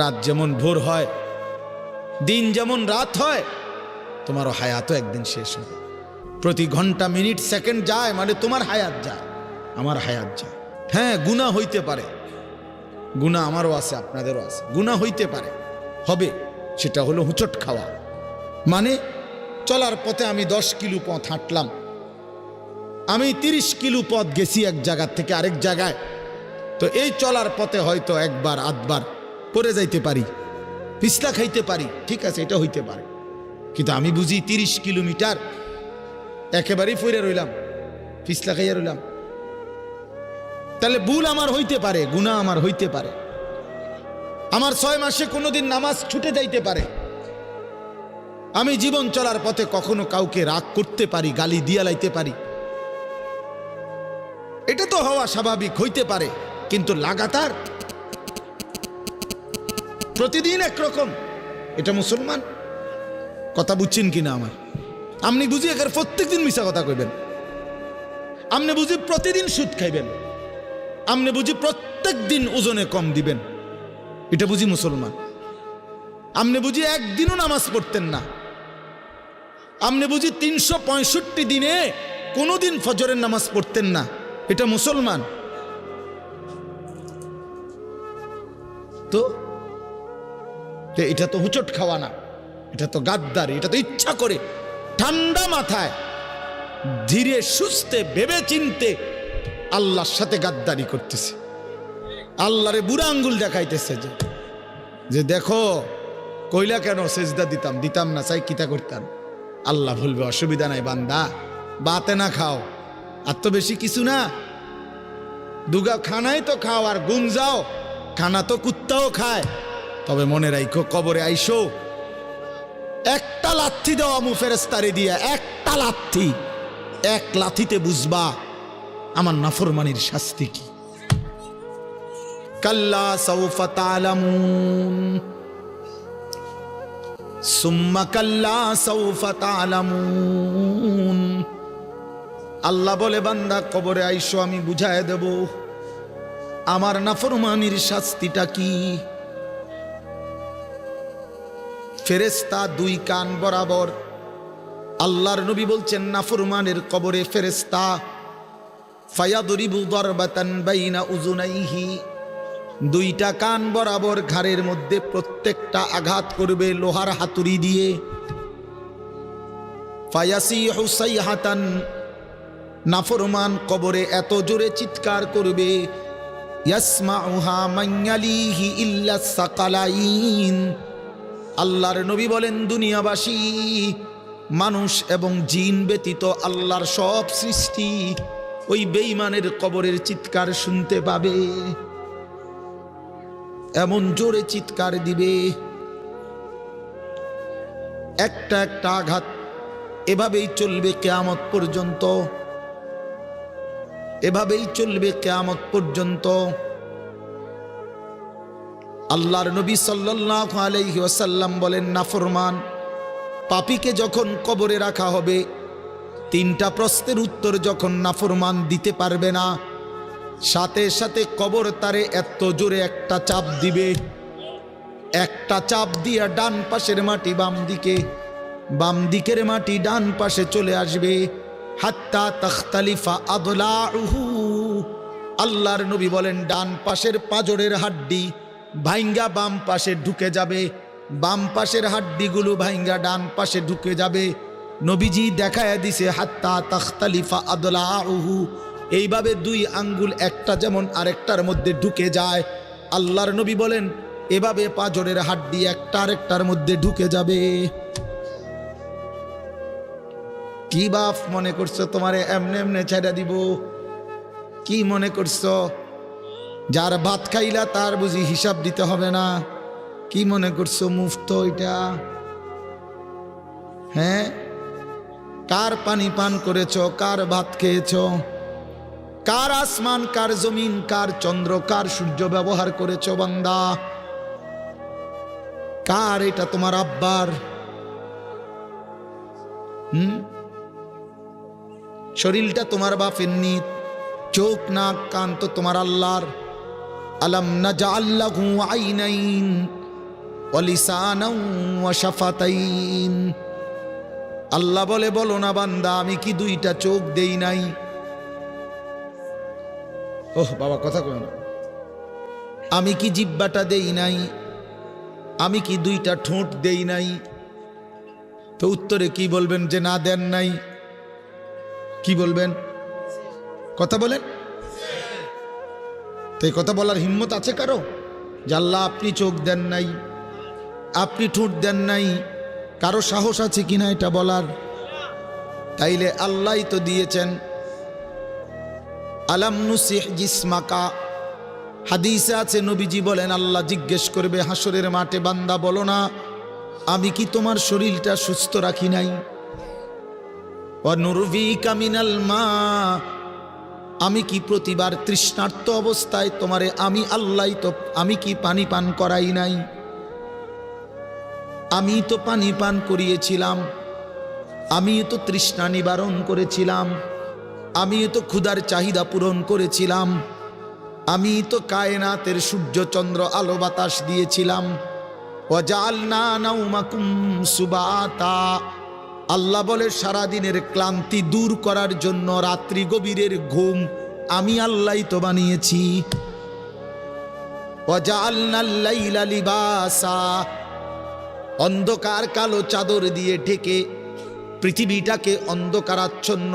রাত যেমন ভোর হয়, দিন যেমন রাত হয়, তোমারও হায়াতও একদিন শেষ হবে। প্রতি ঘন্টা মিনিট সেকেন্ড যায় মানে তোমার হায়াত যায়, আমার হায়াত যায়। হ্যাঁ, গুনাহ হইতে পারে, গুনাহ আমারও আছে, আপনাদেরও আছে, গুনাহ হইতে পারে, হবে। সেটা হলো হুঁচট খাওয়া। মানে চলার পথে আমি 10 কিলো পথ হাঁটলাম, আমি 30 কিলো পথ গেছি এক জায়গা থেকে আরেক জায়গায়, তো এই চলার পথে হয়তো একবার আধবার পড়ে যাইতে পারি, পিছলা খাইতে পারি, ঠিক আছে, এটা হইতে পারে। কিন্তু আমি বুঝি 30 কিলোমিটার একেবারেই পড়ে রইলাম, পিছলা খাইয়া রইলাম, তাহলে ভুল আমার হইতে পারে, গুনাহ আমার হইতে পারে। আমার 6 মাসে কোনোদিন নামাজ ছুটে যাইতে পারে। আমি জীবন চলার পথে কখনো কাউকে রাগ করতে পারি, গালি দিয়া লাইতে পারি, এটা তো হওয়া স্বাভাবিক, হইতে পারে। কিন্তু লাগাতার প্রতিদিন একরকম, এটা মুসলমান? কথা বুঝছেন কিনা আমার? আপনি বুঝি এখানে প্রত্যেকদিন মিশা কথা কইবেন, আপনি বুঝি প্রতিদিন সুদ খাইবেন, আপনি বুঝি প্রত্যেক দিন ওজনে কম দিবেন, এটা বুঝি মুসলমান? আপনি বুঝি একদিনও নামাজ পড়তেন না, আপনি বুঝি 365 দিনে কোনোদিন ফজরের নামাজ পড়তেন না, এটা মুসলমান? তো এটা তো হুচট খাওয়া না, এটা তো গাদ্দারি, এটা তো ইচ্ছা করে ঠান্ডা মাথায় ধীরে সুস্থে ভেবে চিনতে আল্লাহর সাথে গাদ্দারি করতেছে, আল্লাহরে বুড়া আঙ্গুল দেখাইতেছে যে দেখো কইলা কেন সেজদা দিতাম না, চাই কিতা করতাম। আল্লাহ বলবে অসুবিধা নাই বান্দা, বাতে না খাও, আর তো বেশি কিছু না, দুগা খানাই তো খাও আর গুন যাও, খানা তো কুত্তাও খায়। তবে মনে রাখো কবরে আইসো, একটা লাথি দাও আমু ফেরেস্তারে দিয়া, একটা লাথি, এক লাথিতে বুঝবা আমার নাফরমানির শাস্তি কি। কাল্লা সাউফা তা'লামুন সুম্মা কাল্লা সাউফা তা'লামুন। আল্লাহ বলে বান্দা কবরে আইসো, আমি বুঝায় দেব আমার নাফরমানির শাস্তিটা কি। ফেরেশতা 2 কান বরাবর, আল্লাহর নবী বলছেন নাফরমানের কবরে ফেরেশতা ফায়াদরিবু দারবাতান বাইনা উযুনাইহি, 2টা কান বরাবর ঘাড়ের মধ্যে প্রত্যেকটা আঘাত করবে লোহার হাতুড়ি দিয়ে। ফায়াসিহু সাইহাতান, নাফরমান কবরে এত জোরে চিৎকার করবে, ইয়াসমাউহা মান ইয়ালিহি ইল্লা সাকালাইন। আল্লাহর নবী বলেন দুনিয়াবাসী মানুষ এবং জিন ব্যতীত আল্লাহর সব সৃষ্টি ওই বেঈমানের কবরের চিৎকার শুনতে পাবে, এমন জোরে চিৎকার দিবে। একটা একটা আঘাত এভাবেই চলবে কিয়ামত পর্যন্ত, এভাবেই চলবে কিয়ামত পর্যন্ত। আল্লাহর নবী সাল্লাল্লাহু আলাইহি ওয়াসাল্লাম বলেন নাফরমান পাপীকে যখন কবরে রাখা হবে, 3টা প্রশ্নের উত্তর যখন নাফরমান দিতে পারবে না, সাথে সাথে কবর তারে এত জোরে একটা চাপ দিবে, একটা চাপ দিয়া ডান পাশের মাটি বাম দিকে, বাম দিকের মাটি ডান পাশে চলে আসবে, হাত্তা তাখতালিফা আদলাউহু। আল্লাহর নবী বলেন ডান পাশের পাঁজরের হাড্ডি ভাইঙ্গা বাম পাশে ঢুকে যাবে, বাম পাশের হাড্ডিগুলো ভাইঙ্গা ডান পাশে ঢুকে যাবে। নবীজি দেখায়া দিছে হাত্তা তাখতালিফা আদলাউহু, এইভাবে 2 আঙ্গুল একটা যেমন আরেকটার মধ্যে ঢুকে যায়, আল্লাহর নবী বলেন এভাবে পাঁজরের হাড্ডি একটা আরেকটার মধ্যে ঢুকে যাবে। কি বাপ মনে করছো তোমারে এমনে এমনে ছেড়ে দিব? কি মনে করছো যার ভাত খাইলা তার বুঝি হিসাব দিতে হবে না? কি মনে করছো মুফত এটা? হ্যাঁ, কার পানি পান করেছো, কার ভাত খেয়েছো, কার আসমান, কার জমিন, কার চন্দ্র, কার সূর্য ব্যবহার করেছো বান্দা? কার এটা? তোমার আব্বার? শরীরটা তোমার বাপের নি, চোখ নাক কান তো তোমার আল্লাহর। আলাম নাজআল লাহু আইনাইন, ওয়া লিসানাও ওয়া শাফাতাইন। আল্লাহ বলে, বলো না বান্দা, আমি কি দুইটা চোখ দেই নাই? ওহ বাবা, কথা কয় না। আমি কি জিহ্বাটা দেই নাই? আমি কি দুইটা ঠোঁট দেই নাই? তো উত্তরে কি বলবেন? যে না, দেন নাই। কি বলবেন? কথা বলেন। তো এই কথা বলার হিম্মত আছে কারো? যে আল্লাহ আপনি চোখ দেন নাই, আপনি ঠোঁট দেন নাই? কারো সাহস আছে কিনা এটা বলার? তাইলে আল্লাহই তো দিয়েছেন। আলাম নুসিহ জিসমাকা, হাদিসে আছে নবীজি বলেন, আল্লাহ জিজ্ঞেস করবে হাসরের মাঠে, বান্দা বলো না আমি কি তোমার শরীরটা সুস্থ রাখি নাই? ওয়া নুরভিকা মিনাল মা, আমি কি প্রতিবার তৃষ্ণার্ত অবস্থায় তোমারে আমি আল্লাহ তো আমি কি পানি পান করাই নাই? আমি তো পানি পান করিয়েছিলাম, আমি তো তৃষ্ণা নিবারণ করেছিলাম, আমি তো ক্ষুধার চাহিদা পূরণ করেছিলাম, আমি তো কায়নাতের সূর্য চন্দ্র আলো বাতাস দিয়েছিলাম। ওয়াজআলনা নাওমাকুম সুবাতা, আল্লাহ বলে সারাদিনের ক্লান্তি দূর করার জন্য রাত্রি গভীরের ঘুম আমি আল্লাহই তো বানিয়েছি। ওয়াজআলনাল লাইলা লিবাসা, অন্ধকার কালো চাদর দিয়ে ঢেকে পৃথিবীটাকে অন্ধকারাচ্ছন্ন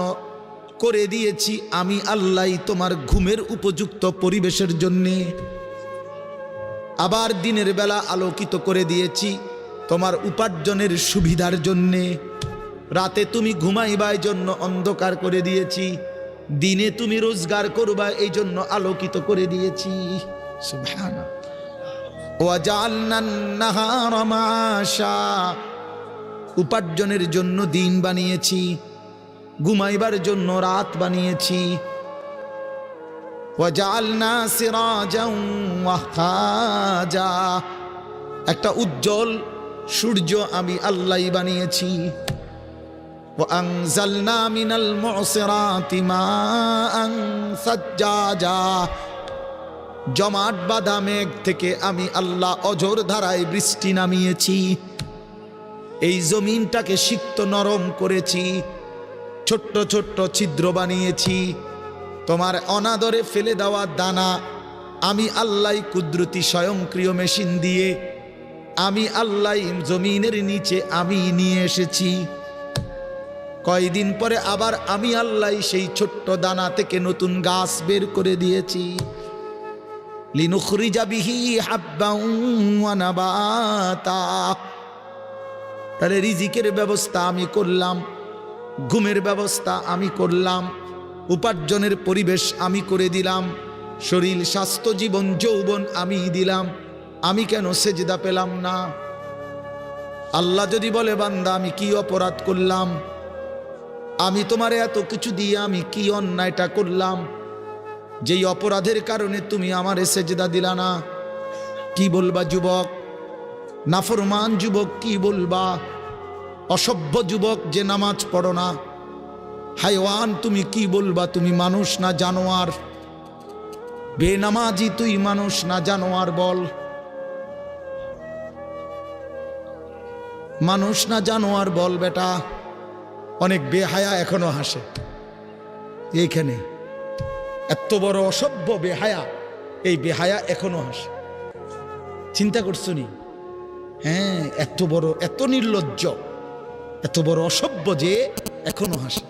করে দিয়েছি আমি আল্লাহই তোমার ঘুমের উপযুক্ত পরিবেশের জন্যে। আবার দিনের বেলা আলোকিত করে দিয়েছি তোমার উপার্জনের সুবিধার জন্যে। রাতে তুমি ঘুমাইবার জন্য অন্ধকার করে দিয়েছি, দিনে তুমি রোজগার করবা এই জন্য আলোকিত করে দিয়েছি। সুবহানাল্লাহ। ওয়াজআলনান নাহারা মাআশা, উপার্জনের জন্য দিন বানিয়েছি, ঘুমাইবার জন্য রাত বানিয়েছি। ওয়াজআলনা সিরাজাও ওয়াহাজা, একটা উজ্জ্বল সূর্য আমি আল্লাহই বানিয়েছি। ওয়াআনজালনা মিনাল মুসিরাতি মাআন সাজ্জাজা, জমাট বাঁধা মেঘ থেকে আমি আল্লাহ অঝোর ধারায় বৃষ্টি নামিয়েছি। এই জমিনটাকে সিক্ত নরম করেছি, ছোট্ট ছোট্ট ছিদ্র বানিয়েছি। তোমার অনাদরে ফেলে দেওয়া দানা আমি আল্লাহ কুদরতি স্বয়ংক্রিয় মেশিন দিয়ে আমি আল্লাহ জমিনের নিচে আমি নিয়ে এসেছি। কয়দিন পরে আবার আমি আল্লাহ সেই ছোট্ট দানা থেকে নতুন গাছ বের করে দিয়েছি। লিনুখরিজা বিহি হাব্বান ওয়া নাবাতা, তাহলে রিজিকের ব্যবস্থা আমি করলাম, ঘুমের ব্যবস্থা আমি করলাম, উপার্জনের পরিবেশ আমি করে দিলাম, শরীর স্বাস্থ্য জীবন যৌবন আমি দিলাম। আমি কেন সেজদা পেলাম না? আল্লাহ যদি বলে বান্দা আমি কি অপরাধ করলাম, আমি তোমারে এত কিছু দিয়ে আমি কি অন্যায়টা করলাম যেই অপরাধের কারণে তুমি আমারে সেজদা দিলা না? কি বলবা যুবক? নাফরমান যুবক কি বলবা? অসভ্য যুবক যে নামাজ পড়ো না, হাইওয়ান তুমি কি বলবা? তুমি মানুষ না জানোয়ার? বেনামাজি তুই মানুষ না জানোয়ার? বল, মানুষ না জানোয়ার বল বেটা। অনেক বেহায়া এখনো হাসে এইখানে, এত বড় অসভ্য বেহায়া, এই বেহায়া এখনো হাসে। চিন্তা করছো নি? হ্যাঁ, এত বড়, এত নির্লজ্জ, এত বড় অসভ্য যে এখনো হাসে।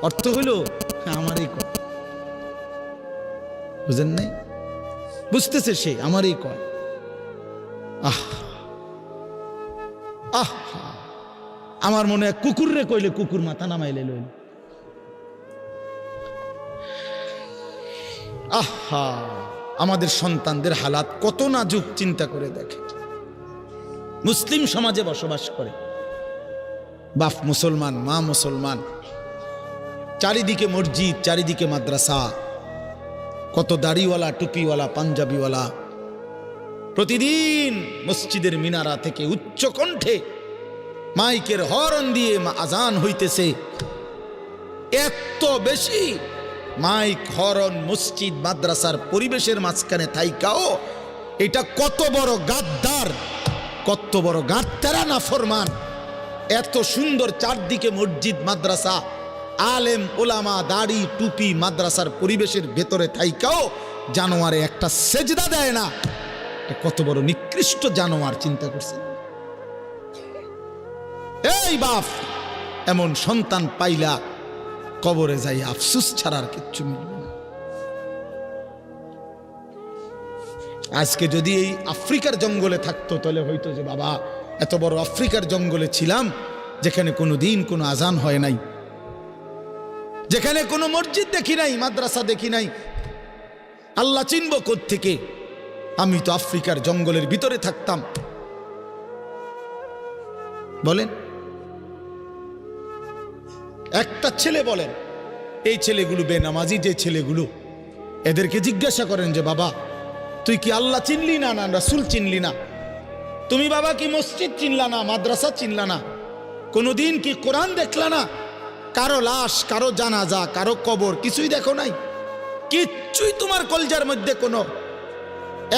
অর্থ হইল আমারই কয়, বুঝেন নাই? বুঝতেছে সে আমারই কয়। আহ আহ, আমার মনে হয় কুকুর রে কইলে কুকুর মাথা নামাইলে লইল। আহা, আমাদের সন্তানদের হালাত কত নাজুক চিন্তা করে দেখে। মুসলিম সমাজে বসবাস করে, বাপ মুসলমান, মা মুসলমান, চারিদিকে মসজিদ, চারিদিকে মাদ্রাসা, কত দাড়িওয়ালা, টুপিওয়ালা, পাঞ্জাবিওয়ালা। প্রতিদিন মসজিদের মিনারা থেকে উচ্চ কণ্ঠে মাইকের হর্ন দিয়ে আজান হইতেছে। এত বেশি মাইক, হর্ন, মসজিদ, মাদ্রাসার পরিবেশের মাঝখানে থাইকাও এটা কত বড় গাদ্দার, কত বড় গাঁটতারা নাফরমান। এত সুন্দর চারদিকে মসজিদ মাদ্রাসা, আলেম ওলামা, দাড়ি টুপি, মাদ্রাসার পরিবেশের ভেতরে থাইকাও জানোয়ারে একটা সেজদা দেয় না। কত বড় নিকৃষ্ট জানোয়ার, চিন্তা করছেন? এই বাপ, এমন সন্তান পাইলা কবরে যাই আফসুস ছাড়া আর কিচ্ছু মিলবে না। আজকে যদি এই আফ্রিকার জঙ্গলে থাকতো তাহলে হয়তো যে বাবা এত বড় আফ্রিকার জঙ্গলে ছিলাম, যেখানে কোনো দিন কোনো আজান হয় নাই, যেখানে কোনো মসজিদ দেখি নাই, মাদ্রাসা দেখি নাই, আল্লাহ চিনব কোত্থেকে? আমি তো আফ্রিকার জঙ্গলের ভিতরে থাকতাম। বলেন, একটা ছেলে বলেন, এই ছেলেগুলো বেনামাজি যে ছেলেগুলো, এদেরকে জিজ্ঞাসা করেন যে বাবা তুই কি আল্লাহ চিনলি না, না রাসূল চিনলি না? তুমি বাবা কি মসজিদ চিনলা না, মাদ্রাসা চিনলা না? কোনোদিন কি কোরআন দেখলা না? কারো লাশ, কারো জানাজা, কারো কবর কিছুই দেখো নাই? কিচ্ছুই তোমার কলজার মধ্যে কোনো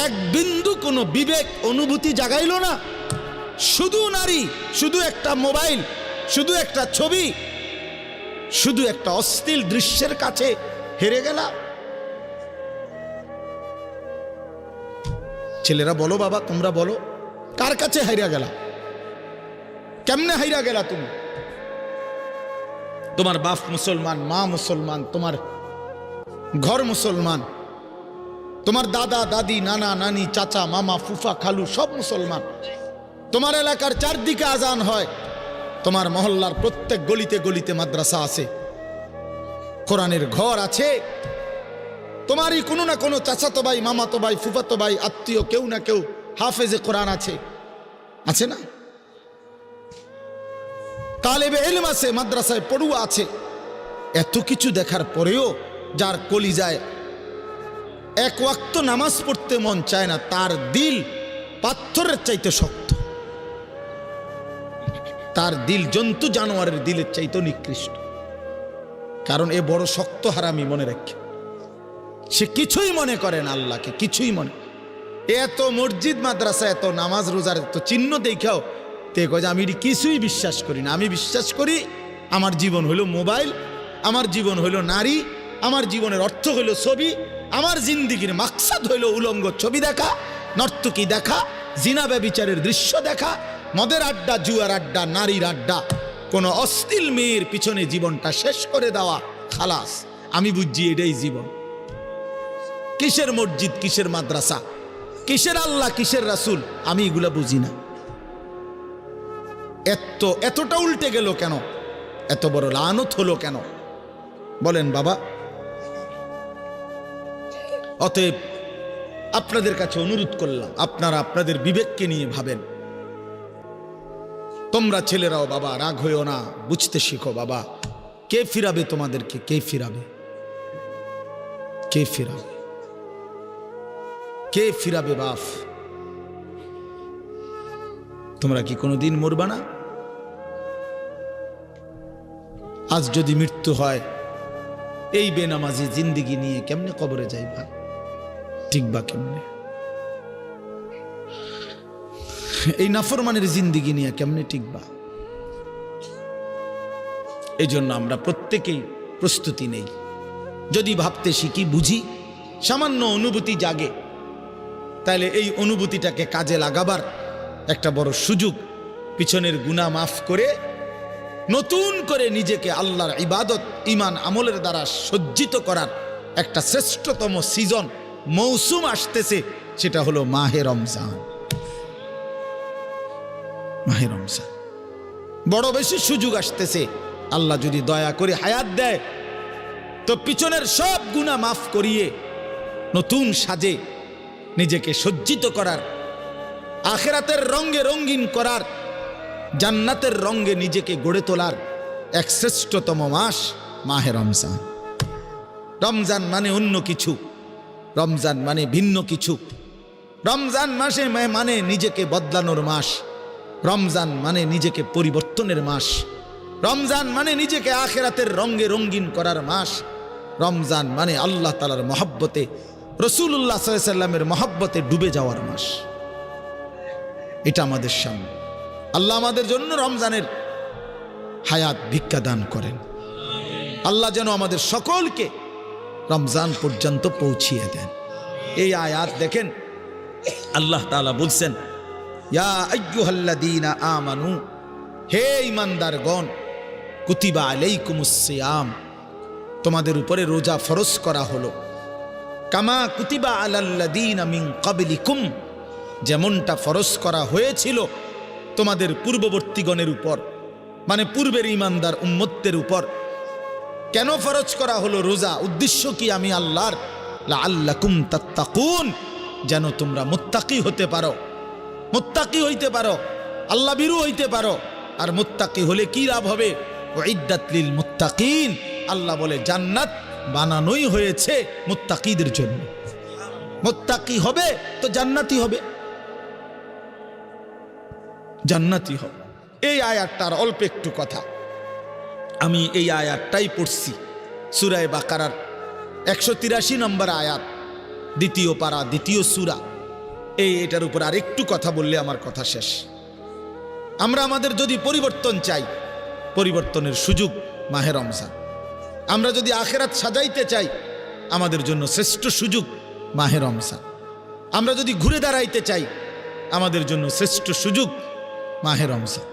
এক বিন্দু কোনো বিবেক অনুভূতি জাগাইলো না? শুধু নারী, শুধু একটা মোবাইল, শুধু একটা ছবি, শুধু একটা অশ্লীল দৃশ্যের কাছে হেরে গেলা। ছেলেরা বলো বাবা, তোমরা বলো, কার কাছে হাইরা গেলা? কেমনে হাইরা গেলা তুমি? তোমার বাপ মুসলমান, মা মুসলমান, তোমার ঘর মুসলমান, তোমার দাদা দাদি, নানা নানি, চাচা মামা, ফুফা খালু সব মুসলমান। তোমার এলাকার চারদিকে আজান হয়, তোমার মহল্লার প্রত্যেক গলিতে গলিতে মাদ্রাসা আছে, কোরআনের ঘর আছে, তোমারই কোনো না কোনো চাচাতো ভাই, মামাতো ভাই, ফুফাতো ভাই, আত্মীয় কেউ না কেউ হাফেজে কোরআন আছে, আছে না? তালেবে ইলম আছে, মাদ্রাসায় পড়ুয়া আছে। এত কিছু দেখার পরেও যার কলিজায় এক ওয়াক্ত নামাজ পড়তে মন চায় না, তার দিল পাথরের চাইতে শক্ত, তার দিল জন্তু জানোয়ারের দিলের চাইতে নিকৃষ্ট। কারণ এ বড় শক্ত হারামি, মনে রাখে, সে কিছুই মনে করে না আল্লাহকে, কিছুই মনে। এত মসজিদ মাদ্রাসা, এত নামাজ রোজার এত চিহ্ন দেখাও তে কয় যে আমি কিছুই বিশ্বাস করি না। আমি বিশ্বাস করি আমার জীবন হইল মোবাইল, আমার জীবন হইল নারী, আমার জীবনের অর্থ হইল ছবি, আমার জিন্দিগির মাকসাদ হইল উলঙ্গ ছবি দেখা, নর্তকী দেখা, জিনা ব্যভিচারের দৃশ্য দেখা, মদের আড্ডা, জুয়ার আড্ডা, নারীর আড্ডা, কোনো অশ্লীল মেয়ের পিছনে জীবনটা শেষ করে দেওয়া, খালাস। আমি বুঝছি এটাই জীবন। কিসের মসজিদ, কিসের মাদ্রাসা, কিসের আল্লাহ, কিসের রাসূল, আমি এগুলা বুঝি না। এতটা উল্টে গেল কেন? এত বড় লানত হলো কেন? বলেন বাবা। অতএব আপনাদের কাছে অনুরোধ করলাম, আপনারা আপনাদের বিবেককে নিয়ে ভাবেন। তোমরা ছেলেরাও বাবা রাগ হইও না, বুঝতে শিখো বাবা। কে ফিরাবে তোমাদেরকে? কে ফিরাবে? কে ফিরাবে? কে ফিরাবে বাপ? তোমরা কি কোনোদিন মরবা না? আজ যদি মৃত্যু হয়, এই বেনামাজি জিন্দিগি নিয়ে কেমনে কবরে যাইবা? টিকবা কেমনে? এই নাফরমানের জিন্দিগি নিয়ে কেমনে টিকবা? এই জন্য আমরা প্রত্যেকেই প্রস্তুতি নেই। যদি ভাবতে শিখি, বুঝি, সামান্য অনুভূতি জাগে, তাহলে এই অনুভূতিটাকে কাজে লাগাবার একটা বড় সুযোগ, পিছনের গুনাহ মাফ করে নতুন করে নিজেকে আল্লাহর ইবাদত, ঈমান, আমলের দ্বারা সজ্জিত করার একটা শ্রেষ্ঠতম সিজন, মৌসুম আসতেছে, সেটা হলো মাহে রমজান। মাহে রমজান বড় বেশি সুযোগ আসতেছে। আল্লাহ যদি দয়া করে হায়াত দেয়, তো পিছনের সব গুনাহ মাফ করিয়ে নতুন সাজে নিজেকে সজ্জিত করার, আখিরাতের রঙে রঙিন করার, জান্নাতের রঙে নিজেকে গড়ে তোলার এক শ্রেষ্ঠতম মাস মাহে রমজান। রমজান মানে অন্য কিছু, রমজান মানে ভিন্ন কিছু। রমজান মাসে মানে নিজেকে বদলানোর মাস, রমজান মানে নিজেকে পরিবর্তনের মাস, রমজান মানে নিজেকে আখিরাতের রঙে রঙিন করার মাস, রমজান মানে আল্লাহ তাআলার মহব্বতে, রাসূলুল্লাহ সাল্লাল্লাহু আলাইহি ওয়াসাল্লামের মহব্বতে ডুবে যাওয়ার মাস। এটা আমাদের সামনে। আল্লাহ আমাদের জন্য রমজানের হায়াত ভিক্ষা দান করেন। আল্লাহ যেন আমাদের সকলকে রমজান পর্যন্ত পৌঁছিয়ে দেন। এই আয়াত দেখেন, আল্লাহ তাআলা বলছেন, ইয়া আইয়ুহাল্লাযীনা আমানু, হে ঈমানদারগণ, কুতিবা আলাইকুমুস সিয়াম, তোমাদের উপরে রোজা ফরজ করা হলো, কামা কুতিবা আলাল্লাযীনা মিন ক্বাবলিকুম, যেমনটা ফরজ করা হয়েছিল তোমাদের পূর্ববর্তীগণের উপর, মানে পূর্বের ঈমানদার উম্মতদের উপর। কেন ফরজ করা হলো রোজা? উদ্দেশ্য কি? আমি আল্লাহর, লাআল্লাকুম তাত্তাকুন, যেন তোমরা মুত্তাকি হতে পারো, মুত্তাকি হইতে পারো, আল্লাহ ভীরু হইতে পারো। আর মুত্তাকি হলে কি লাভ হবে? উইদ্দাত লিল মুত্তাকিন, আল্লাহ বলে জান্নাত বানানোই হয়েছে মুত্তাকিদের জন্য। মুত্তাকি হবে তো জান্নাতি হবে, জান্নাতি হবে। এই আয়াতটার অল্প একটু কথা, আমি এই আয়াতটাই পড়ছি সূরা বাকারার 183 নম্বর আয়াত, দ্বিতীয় পারা, দ্বিতীয় সূরা। এটার উপর আর একটু কথা বললে আমার কথা শেষ। আমরা আমাদের যদি পরিবর্তন চাই, পরিবর্তনের সুযোগ মাহে রমজান। আমরা যদি আখিরাত সাজাইতে চাই, আমাদের জন্য শ্রেষ্ঠ সুযোগ মাহে রমজান। আমরা যদি ঘুরে দাঁড়াইতে চাই, আমাদের জন্য শ্রেষ্ঠ সুযোগ মাহে রমজান।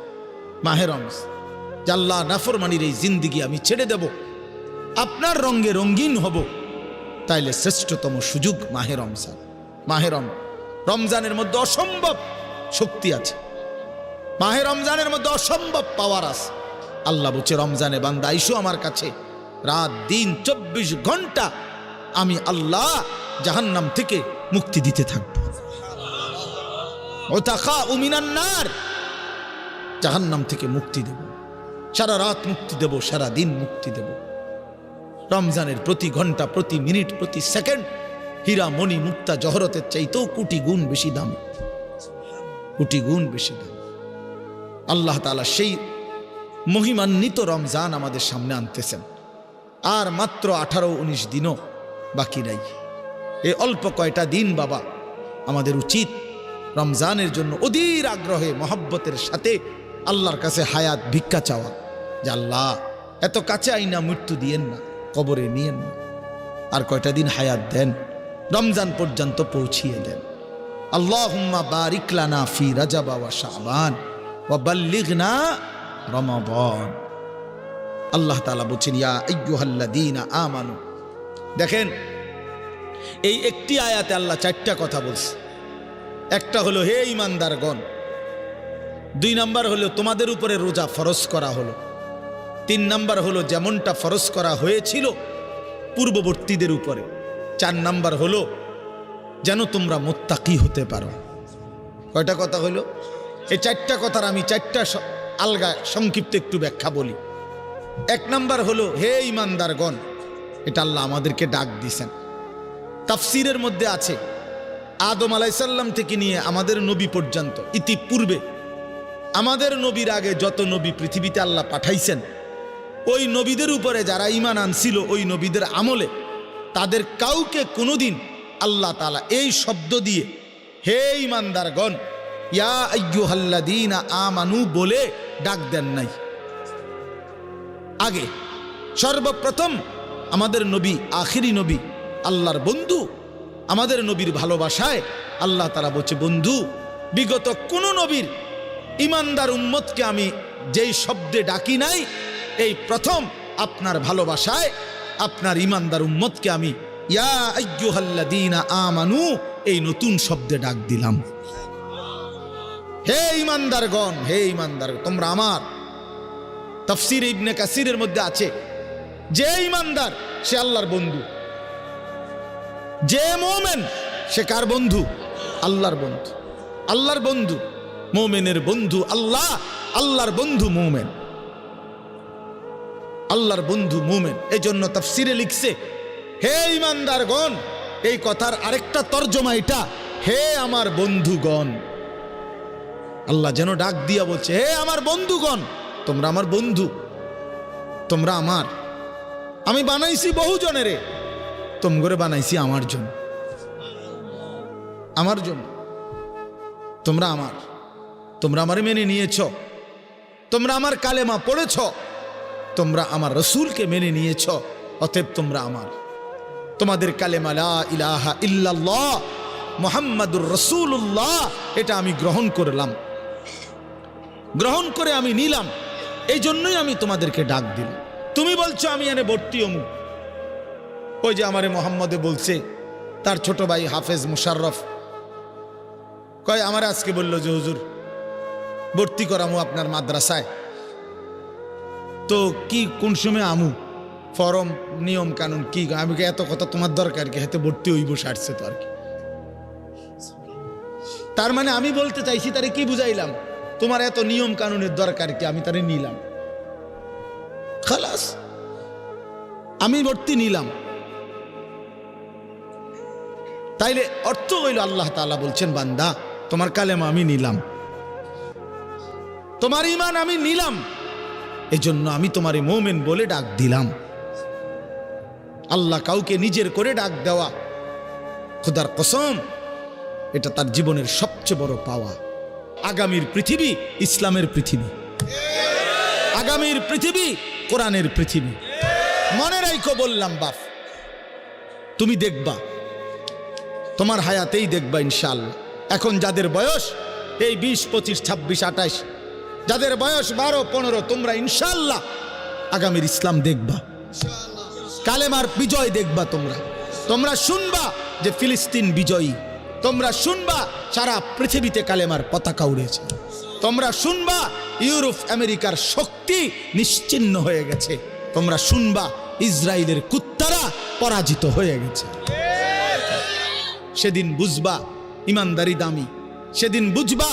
মাহে রমজান, আল্লাহ নাফরমানির এই জিন্দিগি আমি ছেড়ে দেব, আপনার রঙে রঙিন হব, তাইলে শ্রেষ্ঠতম সুযোগ মাহে রমজান। মাহে রমজানের মধ্যে অসম্ভব শক্তি আছে, মাহে রমজানের মধ্যে অসম্ভব পাওয়ার আছে। আল্লাহ বলছে, রমজানে বান্দা আইসো আমার কাছে, রাত দিন 24 ঘন্টা আমি আল্লাহ জাহান্নাম থেকে মুক্তি দিতে থাকব। ওয়াতাকাউ মিনান নার, জাহান্নাম থেকে মুক্তি দেব, সারা রাত মুক্তি দেব, সারা দিন মুক্তি দেব। রমজানের প্রতি ঘন্টা, প্রতি মিনিট, প্রতি সেকেন্ড হীরা মণি মুক্তা জহরতের চাইতেও কোটি গুণ বেশি দাম, কোটি গুণ বেশি দাম। আল্লাহ তাআলা সেই মহিমান্বিত রমজান আমাদের সামনে আনতেছেন। আর মাত্র 18-19 দিনও বাকি নাই। এই অল্প কয়টা দিন বাবা, আমাদের উচিত রমজানের জন্য অধীর আগ্রহে মহব্বতের সাথে আল্লাহর কাছে হায়াত ভিক্ষা চাওয়া, যে আল্লাহ এত কাছে আইনা মৃত্যু দিয়েন না, কবরে নিয়েন না, আর কয়টা দিন হায়াত দেন, রমজান পর্যন্ত পৌঁছিয়ে দেন। আল্লাহুম্মা বারিক লানা ফি রাজাব ওয়া শাবান ওয়া বাল্লিগনা রমাদান। আল্লাহ তাআলা বলেন, ইয়া আইয়ুহাল্লাযীনা আমানু। দেখেন, এই একটি আয়াতে আল্লাহ 4টা কথা বলছে। একটা হলো, হে ঈমানদারগণ। 2 নাম্বার হলো, তোমাদের উপরে রোজা ফরজ করা হলো। 3 নাম্বার হলো, যেমনটা ফরজ করা হয়েছিল পূর্ববর্তীদের উপরে। 4 নাম্বার হলো, যেন তোমরা মুত্তাকি হতে পারো। কয়টা কথা হলো? এই 4টা কথার আমি 4টা আলগা সংক্ষিপ্ত একটু ব্যাখ্যা বলি। 1 নাম্বার হলো, হে ঈমানদারগণ, এটা আল্লাহ আমাদেরকে ডাক দিয়েছেন। তাফসীরের মধ্যে আছে, আদম আলাইহিস সালাম থেকে নিয়ে আমাদের নবী পর্যন্ত, ইতিপূর্বে আমাদের নবীর আগে যত নবী পৃথিবীতে আল্লাহ পাঠাইছেন, ওই নবীদের উপরে যারা ঈমান আনছিল, ওই নবীদের আমলে তাদের কাউকে কোনোদিন আল্লাহ তাআলা এই শব্দ দিয়ে, হে ঈমানদারগণ, ইয়া আইয়ুহাল্লাযীনা আমানু বলে ডাক দেন নাই। আগে সর্বপ্রথম আমাদের নবী, আখিরি নবী, আল্লাহর বন্ধু, আমাদের নবীর ভালোবাসায় আল্লাহ তাআলা বলছে, বন্ধু, বিগত কোন নবীর ঈমানদার উম্মতকে আমি যেই শব্দে ডাকি নাই, এই প্রথম আপনার ভালোবাসায় আপনার ঈমানদার উম্মতকে আমি ইয়া আইয়ুহাল্লাযীনা আমানু এই নতুন শব্দে ডাক দিলাম। হে ঈমানদারগণ, হে ঈমানদার, তোমরা আমার। তাফসীর ইবনে কাসিরের মধ্যে আছে, যে ঈমানদার সে আল্লাহর বন্ধু, যে মুমিন সে কার বন্ধু? আল্লাহর বন্ধু। আল্লাহর বন্ধু, মুমিনের বন্ধু আল্লাহ, আল্লাহর বন্ধু মুমিন, আল্লাহর বন্ধু মুমিন। এই জন্য তাফসীরে লিখছে, হে ঈমানদারগণ, এই কথার আরেকটা তর্জমা এটা, হে আমার বন্ধুগণ। আল্লাহ যেন ডাক দিয়া বলছে, হে আমার বন্ধুগণ, তোমরা আমার বন্ধু, তোমরা আমার। আমি বানাইছি বহু জনেরে, তোমগরে বানাইছি আমার জন্য, আমার জন্য, তোমরা আমার। তোমরা আমারে মেনে নিয়েছ, তোমরা আমার কালেমা পড়েছ, তোমরা আমার রসুলকে মেনে নিয়েছ, অতএব তোমরা আমার। তোমাদের কালেমা লা ইলাহা ইল্লাল্লাহ মুহাম্মাদুর রাসূলুল্লাহ এটা আমি গ্রহণ করলাম, গ্রহণ করে আমি নিলাম, এই জন্যই আমি তোমাদেরকে ডাক দিলাম। তুমি বলছো আমি এনে ভর্তি হমু। ওই যে আমারে মোহাম্মদে বলছে, তার ছোট ভাই হাফেজ মুশাররফ কয় আমার আজকে বলল যে হুজুর ভর্তি করামু আপনার মাদ্রাসায়, তো কি কোন সময় আমু, ফরম নিয়ম কানুন কি? আমি এত কথা তোমার দরকার কি, হাতে ভর্তি হইব সারছে তো আর কি। তার মানে আমি বলতে চাইছি তারে কি বুঝাইলাম, তোমার এত নিয়ম কানুনের দরকার কি, আমি তারে নিলাম, খালাস আমি ভর্তি নিলাম। তাইলে অর্থ হইল আল্লাহ তাআলা বলছেন বান্দা তোমার কালেমা আমি নিলাম, তোমার ঈমান আমি নিলাম, এজন্য আমি তোমারে মুমিন বলে ডাক দিলাম। আল্লাহ কাউকে নিজের করে ডাক দেওয়া, খোদার কসম, এটা তার জীবনের সবচেয়ে বড় পাওয়া। আগামীর পৃথিবী ইসলামের পৃথিবী, আগামীর পৃথিবী কোরআনের পৃথিবী। মনে রাখো বললাম বাপ, তুমি দেখবা তোমার হায়াতেই দেখবা ইনশাআল্লাহ। এখন যাদের বয়স এই 20, 25, 26, 28, যাদের বয়স 12, 15, তোমরা ইনশাআল্লাহ আগামীর ইসলাম দেখবা, কালেমার বিজয় দেখবা। তোমরা শুনবা যে ফিলিস্তিন বিজয়ী, তোমরা শুনবা সারা পৃথিবীতে কালেমার পতাকা উড়েছে, তোমরা শুনবা ইউরোপ আমেরিকার শক্তি নিশ্চিহ্ন হয়ে গেছে, তোমরা শুনবা ইসরায়েলের কুত্তারা পরাজিত হয়ে গেছে। সেদিন বুঝবা ইমানদারি দামি, সেদিন বুঝবা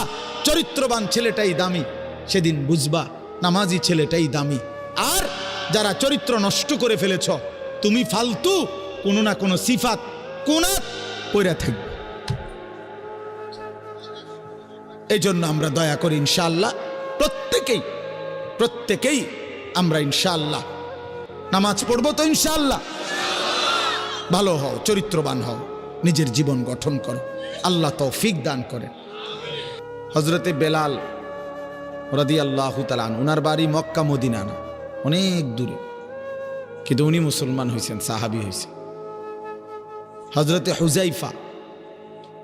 চরিত্রবান ছেলেটাই দামি, সেদিন বুঝবা নামাজি ছেলেটাই দামি। আর যারা চরিত্র নষ্ট করে ফেলেছ, তুমি ফালতু কোনো না কোনো সিফাত কোনাত পইরা থাকবে। এই জন্য আমরা দয়া করি ইনশাআল্লাহ প্রত্যেকেই আমরা ইনশাআল্লাহ নামাজ পড়বো তো ইনশাআল্লাহ। ভালো হও, চরিত্রবান হও, নিজের জীবন গঠন করো, আল্লাহ তৌফিক দান করেন। হযরতে বেলাল রাদিয়াল্লাহু তাআলা আনহু, ওনার বাড়ি মক্কা মদিনা না, অনেক দূরে, কিন্তু উনি মুসলমান হয়েছেন, সাহাবী হয়েছেন। হযরতে হুযাইফা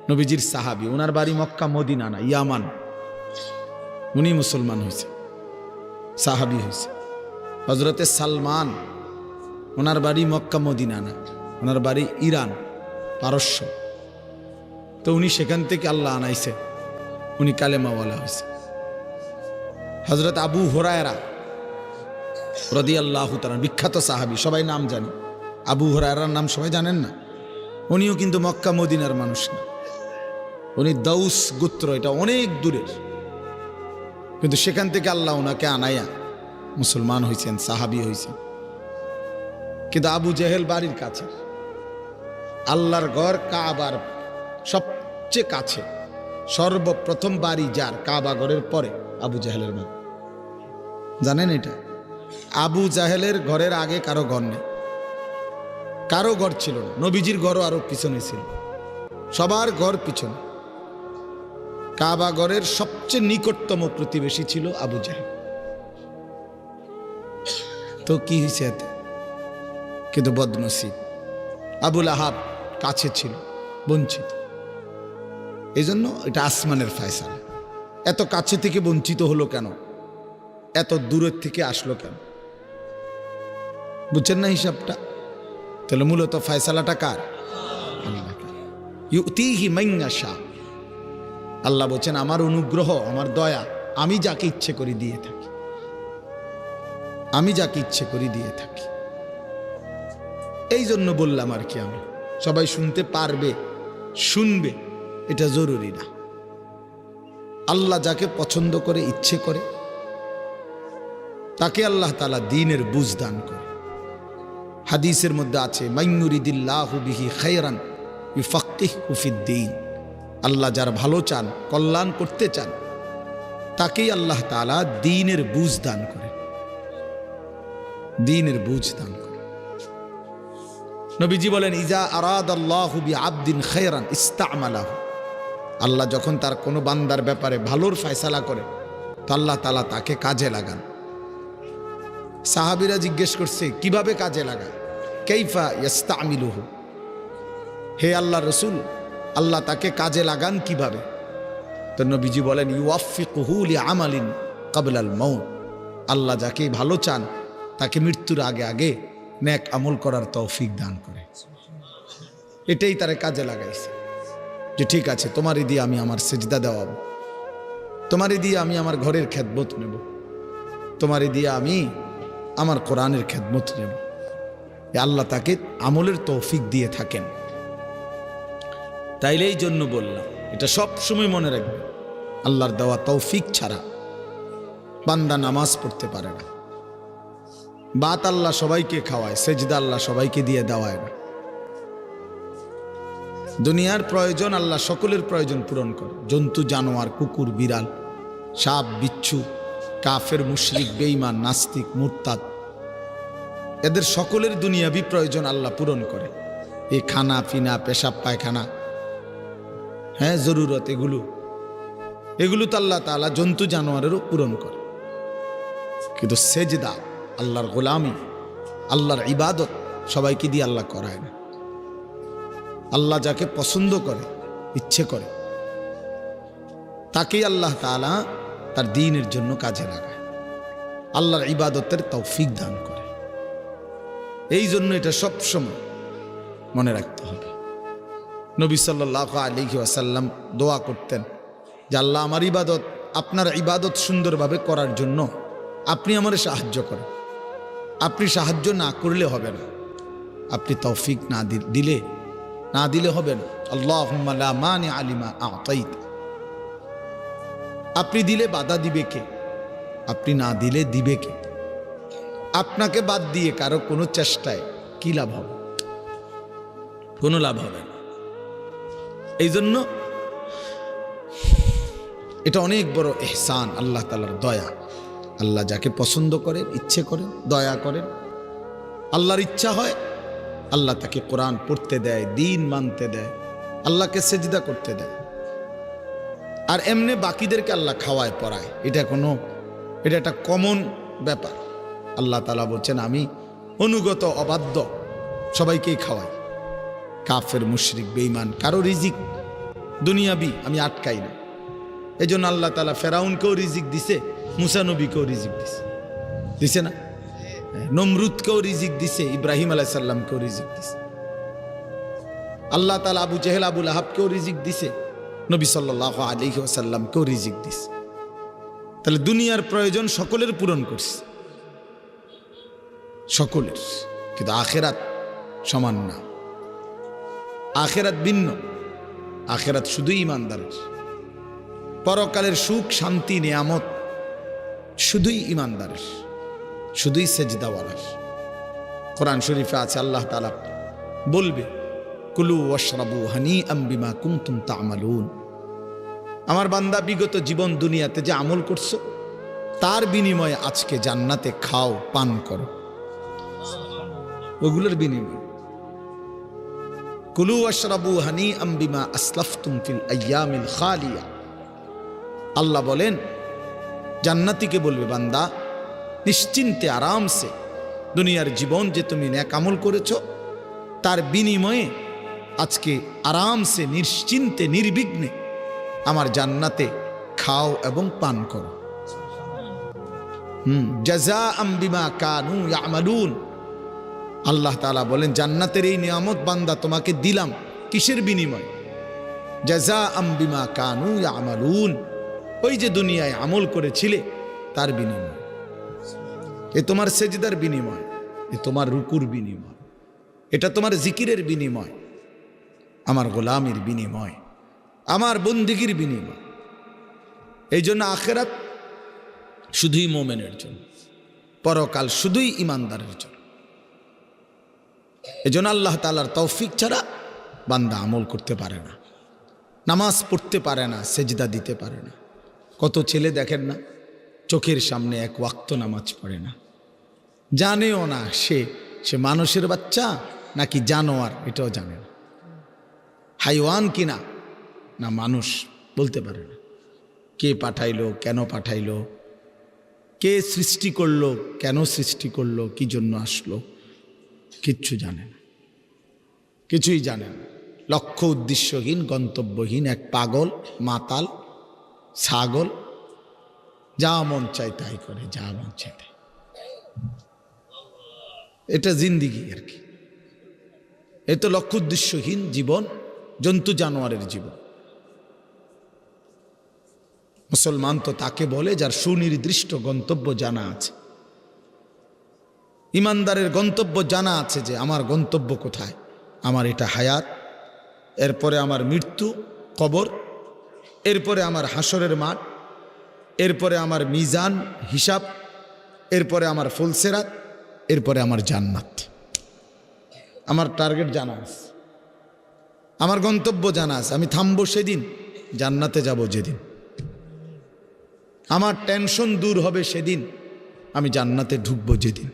নবীজির সাহাবী, ওনার বাড়ি মক্কা মদিনা না, ইয়ামান, উনি মুসলমান হয়েছে, সাহাবী হয়েছে। হযরতে সালমান, ওনার বাড়ি মক্কা মদিনা না, ওনার বাড়ি ইরান, পারস্য, তো উনি সেখান থেকে আল্লাহ আনাইছে, উনি কালেমাওয়ালা হয়েছে। হযরত আবু হুরায়রা রাদিয়াল্লাহু তাআলা, বিখ্যাত সাহাবী, সবাই নাম জানে, আবু হুরায়রার নাম সবাই জানেন না? উনিও কিন্তু মক্কা মদিনার মানুষ না, উনি দাউস গোত্র, এটা অনেক দূরের, কিন্তু সেখান থেকে আল্লাহ ওনাকে আনাইয়া মুসলমান হয়েছেন, সাহাবী হয়েছেন। কিন্তু আবু জেহেল বাড়ির কাছে, আল্লাহর ঘর কাবার সবচেয়ে কাছে, সর্বপ্রথম বাড়ি যার কাবা ঘরের পরে আবু জাহেলের বাড়ি। জানেন এটা? আবু জাহেলের ঘরের আগে কারো ঘর নেই, কারো ঘর ছিল না, নবীজির ঘরও আরো পিছনে ছিল, সবার ঘর পিছনে। কাবা ঘরের সবচেয়ে নিকটতম প্রতিবেশী ছিল আবু জাহেল। তো কি হয়েছে এতে? কিন্তু বদনসিব, আবুল আহাব কাছে ছিল, বঞ্চিত। এই জন্য এটা আসমানের ফয়সালা। এত কাছে থেকে বঞ্চিত হলো কেন? এত দূরের থেকে আসলো কেন? বুঝছেন না হিসাবটা? তাহলে মূলত ফয়সালাটা কার? ইউতিহি মান ইয়াশা। আল্লাহ বলছেন আমার অনুগ্রহ, আমার দয়া, আমি যাকে ইচ্ছে করি দিয়ে থাকি, আমি যাকে ইচ্ছে করি দিয়ে থাকি। এই জন্য বললাম আর কি, আমি সবাই শুনতে পারবে, শুনবে, এটা জরুরি না। আল্লাহ যাকে পছন্দ করে, ইচ্ছে করে, তাকে আল্লাহ তাআলা দ্বীনের বুঝ দান করে। হাদিসের মধ্যে আছে, মান ইউরিদিল্লাহু বিহি খায়রান ইউফাক্কিহু ফিদ্দীন। আল্লাহ যার ভালো চান, কল্যাণ করতে চান, তাকেই আল্লাহ তাআলা দ্বীনের বুঝ দান করে, দ্বীনের বুঝ দান করে। নবীজি বলেন, ইজা আরাদাল্লাহু বিআবদিন খায়রান ইস্তা'মালাহু। আল্লাহ যখন তার কোনো বান্দার ব্যাপারে ভালোর ফয়সালা করে তো আল্লাহ তাআলা তাকে কাজে লাগান। সাহাবীরা জিজ্ঞেস করছে কিভাবে কাজে লাগায়, কাইফা ইস্তামিলুহু, হে আল্লাহ রসুল আল্লাহ তাকে কাজে লাগান কিভাবে? তো নবীজি বলেন ইউওয়াফিকুহু লিআমালিন ক্বাবলাল মাউত, আল্লাহ যাকে ভালো চান তাকে মৃত্যুর আগে আগে নেক আমল করার তৌফিক দান করে। এটাই তারে কাজে লাগাইছে যে ঠিক আছে তোমারই দিয়ে আমি আমার সেজদা দেওয়াবো, তোমারই দিয়ে আমি আমার ঘরের খেদমত নেব, তোমারই দিয়ে আমি আমার কোরআনের খেদমত নেব। আল্লাহ তাকে আমলের তৌফিক দিয়ে থাকেন। তাইলে এই জন্য বললাম এটা সব সময় মনে রাখবে, আল্লাহর দেওয়া তৌফিক ছাড়া বান্দা নামাজ পড়তে পারে না। বাত আল্লাহ সবাইকে খাওয়ায়, সেজদা আল্লাহ সবাইকে দিয়ে দেওয়ায় না। দুনিয়ার প্রয়োজন আল্লাহ সকলের প্রয়োজন পূরণ করে, জন্তু জানোয়ার, কুকুর বিড়াল, সাপ বিচ্ছু, কাফের মুশরিক বেঈমান নাস্তিক মুরতাদ, এদের সকলের দুনিয়াবি প্রয়োজন আল্লাহ পূরণ করে। এই খানা পিনা পেশাব পায়খানা, হ্যাঁ জরুরত, এগুলো তো আল্লাহ তাআলা জন্তু জানোয়ারেরও পূরণ করে। কিন্তু সেজদা আল্লাহর গোলামি, আল্লাহর ইবাদত সবাইকে দিয়ে আল্লাহ করায় না। আল্লাহ যাকে পছন্দ করে ইচ্ছে করে তাকেই আল্লাহ তাআলা তার দ্বীনের জন্য কাজে লাগায়, আল্লাহর ইবাদতের তৌফিক দান করে। এই জন্য এটা সব সময় মনে রাখতে হবে। নবী সাল্লাল্লাহু আলাইহি ওয়াসাল্লাম দোয়া করতেন যে আল্লাহ আমার ইবাদত, আপনার ইবাদত সুন্দরভাবে করার জন্য আপনি আমারে সাহায্য করেন। আপনি সাহায্য না করলে হবে না, আপনি তৌফিক না দিলে হবে না। আল্লাহুম্মা লা মানিআ লিমা আ'তাইত, আপনি দিলে বাধা দিবে কে? আপনি না দিলে দিবে কে? আপনাকে বাদ দিয়ে কারো কোনো চেষ্টায় কি লাভ হবে? কোনো লাভ হবে না। এই জন্য এটা অনেক বড় ইহসান, আল্লাহ তাআলার দয়া। আল্লাহ যাকে পছন্দ করেন, ইচ্ছে করেন, দয়া করেন, আল্লাহর ইচ্ছা হয় আল্লাহ তাকে কোরআন পড়তে দেয়, দ্বীন মানতে দেয়, আল্লাহকে সেজদা করতে দেয়। আর এমনি বাকিদেরকে আল্লাহ খাওয়ায় পড়ায়, এটা একটা কমন ব্যাপার। আল্লাহ তাআলা বলছেন আমি অনুগত অবাধ্য সবাইকেই খাওয়াই, কাফের মুশরিক বেঈমান কারো রিজিক দুনিয়াবি আমি আটকাই না। এই জন্য আল্লাহ তাআলা ফেরাউনকেও রিজিক দিছে, মুসা নবীকেও রিজিক দিছে না? নমরুদকেও রিজিক দিছে, ইব্রাহিম আলাইহিস সালামকেও রিজিক দিছে। আল্লাহ তাআলা আবু জেহেল আবু লাহাবকেও রিজিক দিছে, নবী সাল্লাল্লাহু আলাইহি ওয়াসাল্লামকেও রিজিক দিছে। তাহলে দুনিয়ার প্রয়োজন সকলের পূরণ করছে, সকলের। কিন্তু আখিরাত সমান না, আখিরাত ভিন্ন। আখিরাত শুধুই ঈমানদারের, পরকালের সুখ শান্তি নিয়ামত শুধুই ঈমানদারের, শুধুই সেজদাওয়ালার। কোরআন শরীফে আছে আল্লাহ তাআলা বলবে কুলু ওয়াশরাবু হানিআম বিমা কুনতুম তা'মালুন, আমার বান্দা বিগত জীবন দুনিয়াতে যে আমল করছো তার বিনিময়ে আজকে জান্নাতে খাও পান করো, ওগুলোর বিনিময়ে। কুলু ওয়াশরাবু হানিআম বিমা আসলাফতুম ফিল আইয়ামিল খালিয়া, আল্লাহ বলেন জান্নাতীকে বলবে বান্দা নিশ্চিন্তে আরামসে দুনিয়ার জীবন যে তুমি নেক আমল করেছো তার বিনিময়ে আজকে আরামসে নিশ্চিন্তে নির্বিঘ্নে আমার জান্নাতে খাও এবং পান করো। জাযাআম বিমা কানু ইয়ামালুন, আল্লাহ তাআলা বলেন জান্নাতের এই নিয়ামত বান্দা তোমাকে দিলাম কিসের বিনিময়ে? জাযাআম বিমা কানু ইয়ামালুন, ওই যে দুনিয়ায় আমল করেছিলে তার বিনিময়। এ তোমার সেজদার বিনিময়, এ তোমার রুকুর বিনিময়, এটা তোমার জিকিরের বিনিময়, আমার গোলামির বিনিময়, আমার বন্দিগির বিনিময়। এই জন্য আখিরাত শুধুই মোমেনের জন্য, পরকাল শুধুই ঈমানদারের জন্য। এই জন্য আল্লাহ তাআলার তৌফিক ছাড়া বান্দা আমল করতে পারে না, নামাজ পড়তে পারে না, সেজদা দিতে পারে না। কত ছেলে দেখেন না চোখের সামনে এক ওয়াক্ত নামাজ পড়ে না, জানেও না সে মানুষের বাচ্চা নাকি জানোয়ার, এটাও জানে না, হাইওয়ান কিনা না মানুষ বলতে পারে না। কে পাঠাইলো, কেন পাঠাইলো, কে সৃষ্টি করলো, কেন সৃষ্টি করলো, কি জন্য আসলো, কিচ্ছু জানে না, কিছুই জানে না। লক্ষ্য উদ্দেশ্যহীন, গন্তব্যহীন এক পাগল, মাতাল, ছাগল, যা মন চায় তাই করে, যা মন চায় তাই। এটা জিন্দিগি আর কি। এ তো লক্ষ্য উদ্দেশ্যহীন জীবন, জন্তু জানোয়ারের জীবন। মুসলমান তো তাকে বলে যার সুনির্দিষ্ট গন্তব্য জানা আছে। ইমানদারের গন্তব্য জানা আছে যে আমার গন্তব্য কোথায়, আমার এটা হায়াত, এরপরে আমার মৃত্যু, কবর, এরপরে আমার হাসরের মাঠ, এরপরে আমার মিজান হিসাব, এরপরে আমার ফুলসেরাত, এরপরে আমার জান্নাত। আমার টার্গেট জানা আছে, আমার গন্তব্য জানা আছে। আমি থামবো সেদিন, জান্নাতে যাব যেদিন। আমার টেনশন দূর হবে সেদিন, আমি জান্নাতে ঢুকবো যেদিন।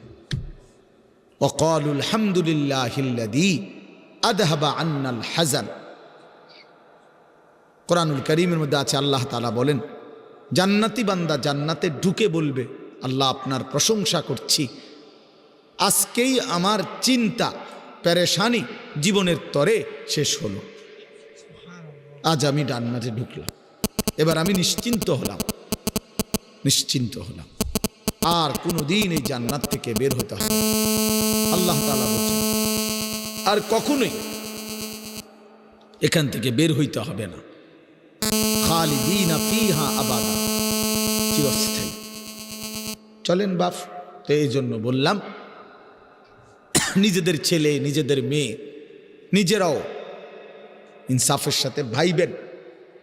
ওয়াকালুল হামদুলিল্লাহিল্লাযী আযহাবা আন্নাল হাযান। কোরআনুল কারীমের মধ্যে আছে, আল্লাহ তাআলা বলেন জান্নাতি বান্দা জান্নাতে ঢুকে বলবে, আল্লাহ আপনার প্রশংসা করছি, আজকেই আমার চিন্তা পেরেশানি জীবনের তরে শেষ হলো। আজ আমি জান্নাতে ঢুকলাম, এবার আমি নিশ্চিন্ত হলাম, নিশ্চিন্ত হলাম, আর কোনোদিন এই জান্নাত থেকে বের হতে হবে। আল্লাহ তাআলা বলেন আর কখনোই এখান থেকে বের হইতে হবে না। খালিদিনা ফিহা আবাদা, চিরস্থায়ী। চলেন বাপ, তো এই জন্য বললাম নিজেদের ছেলে, নিজেদের মেয়ে, নিজেরাও ইনসাফের সাথে ভাইবেন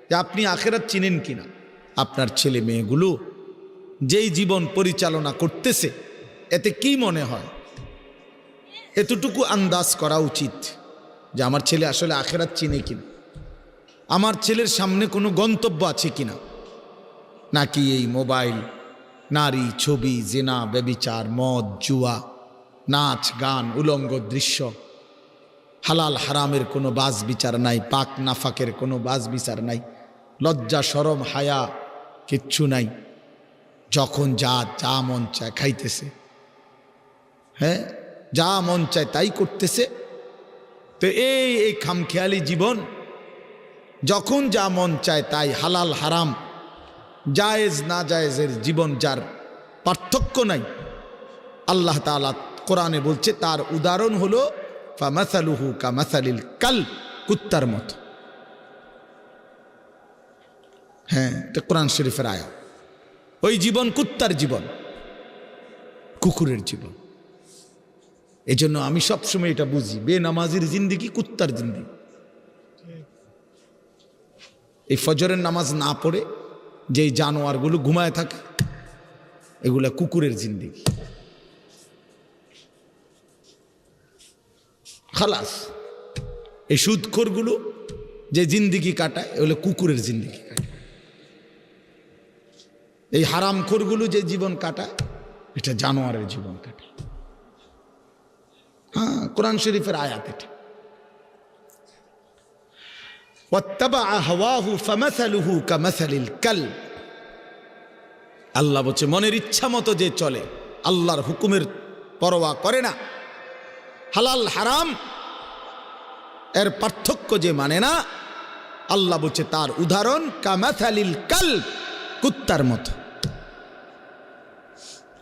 যে আপনি আখেরাত চিনেন কিনা। আপনার ছেলে মেয়েগুলো যেই জীবন পরিচালনা করতেছে, এতে কি মনে হয়, এতটুকু আন্দাজ করা উচিত যে আমার ছেলে আসলে আখেরাত চিনে কিনা, আমার ছেলের সামনে কোনো গন্তব্য আছে কিনা, নাকি এই মোবাইল, নারী, ছবি, জিনা, ব্যভিচার, মদ, জুয়া, নাচ, গান, উলঙ্গ দৃশ্য, হালাল হারামের কোনো বাজ বিচার নাই, পাক নাফাকের কোনো বাজ বিচার নাই, লজ্জা শরম হায়া কিচ্ছু নাই। যখন যা যা মন চায় খাইতেছে, হ্যাঁ, যা মন চায় তাই করতেছে। তো এই খামখেয়ালি জীবন, যখন যা মন চায় তাই, হালাল হারাম, জায়েজ না জায়েজের জীবন, যার পার্থক্য নাই, আল্লাহ তাআলা কোরআনে বলছে তার উদাহরণ হলো ফামাসালুহু কামাসালিল কালব, কুত্তার মতো। হ্যাঁ, এটা কোরআন শরীফের আয়াত। ওই জীবন কুত্তার জীবন, কুকুরের জীবন। এই জন্য আমি সবসময় এটা বুঝি, বেনামাজির জিন্দিগি কুত্তার জিন্দিগি। এই ফজরের নামাজ না পড়ে যেই জানোয়ারগুলো ঘুমায় থাকে, এগুলা কুকুরের জিন্দিগি। খালাস। এই সুদখোরগুলো যে জিন্দিগি কাটায়, এগুলো কুকুরের জিন্দিগি কাটায়। এই হারামখোরগুলো যে জীবন কাটায়, এটা জানোয়ারের জীবন কাটায়। হ্যাঁ, কোরআন শরীফের আয়াত এটা। ওয়াত্তাবাআ হাওয়াহু ফামাসালুহু কামাসালিল কালব। আল্লাহ বলছে মনের ইচ্ছা মতো যে চলে, আল্লাহর হুকুমের পরোয়া করে না, হালাল হারাম এর পার্থক্য যে মানে না, আল্লাহ বলছে তার উদাহরণ কামাসালিল কালব, কুত্তার মতো,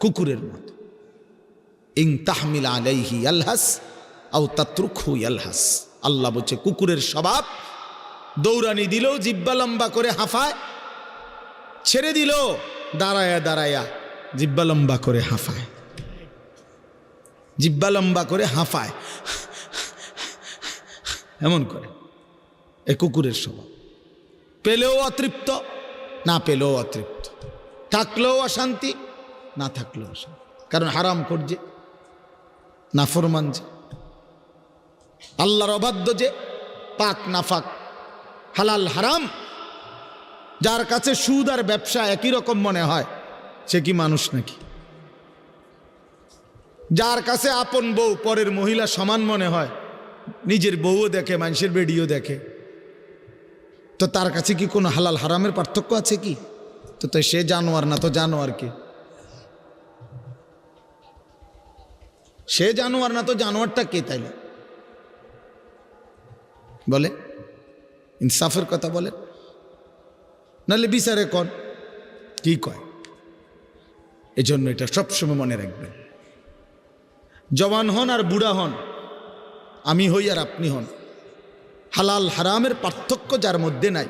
কুকুরের মতো। ইন তাহমিল আলাইহি ইয়ালহাস আও তাতরুকহু ইয়ালহাস। আল্লাহ বলছে কুকুরের স্বভাব, দৌড়ানি দিলেও জিব্বা লম্বা করে হাঁফায়, ছেড়ে দিল দাঁড়ায়া দাঁড়ায়া জিব্বা লম্বা করে হাঁফায়, জিব্বা লম্বা করে হাঁফায়, এমন করে। এ কুকুরের স্বভাব। পেলেও অতৃপ্ত, না পেলেও অতৃপ্ত, থাকলেও অশান্তি, না থাকলেও অশান্তি। কারণ হারাম করছে, নাফরমান যে, আল্লাহর অবাধ্য যে, পাক নাফাক, হালাল হারাম, যার কাছে সুদ আর ব্যবসা একই রকম মনে হয়, সে কি মানুষ নাকি? যার কাছে আপন বউ পরের মহিলা সমান মনে হয়, নিজের বউও দেখে, মানুষের বেডিও দেখে, তো তার কাছে কি কোনো হালাল হারামের পার্থক্য আছে কি? তো তাই সে জানোয়ার না তো জানোয়ার কে? সে জানোয়ার না তো জানোয়ারটা কে? তাইলে বলে, ইনসাফের কথা বলে, নাহলে বিচারে কন কি কয়। এই জন্য এটা সবসময় মনে রাখবেন, জওয়ান হন আর বুড়া হন, আমি হই আর আপনি হন, হালাল হারামের পার্থক্য যার মধ্যে নাই,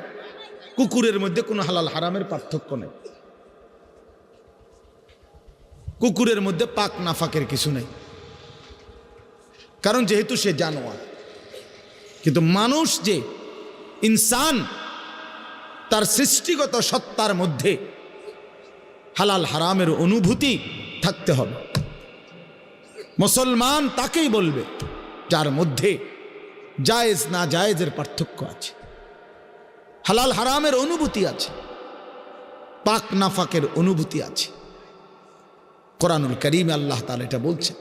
কুকুরের মধ্যে কোনো হালাল হারামের পার্থক্য নেই, কুকুরের মধ্যে পাক নাফাকের কিছু নেই, কারণ যেহেতু সে জানোয়ার। কিন্তু মানুষ যে ইনসান, তার সৃষ্টিগত সত্তার মধ্যে হালাল হারামের অনুভূতি থাকতে হবে। মুসলমান তাকেই বলবে যার মধ্যে জায়েজ না জায়েজের পার্থক্য আছে, হালাল হারামের অনুভূতি আছে, পাক নাফাকের অনুভূতি আছে। কোরআনুল কারীমে আল্লাহ তাআলা এটা বলছেন।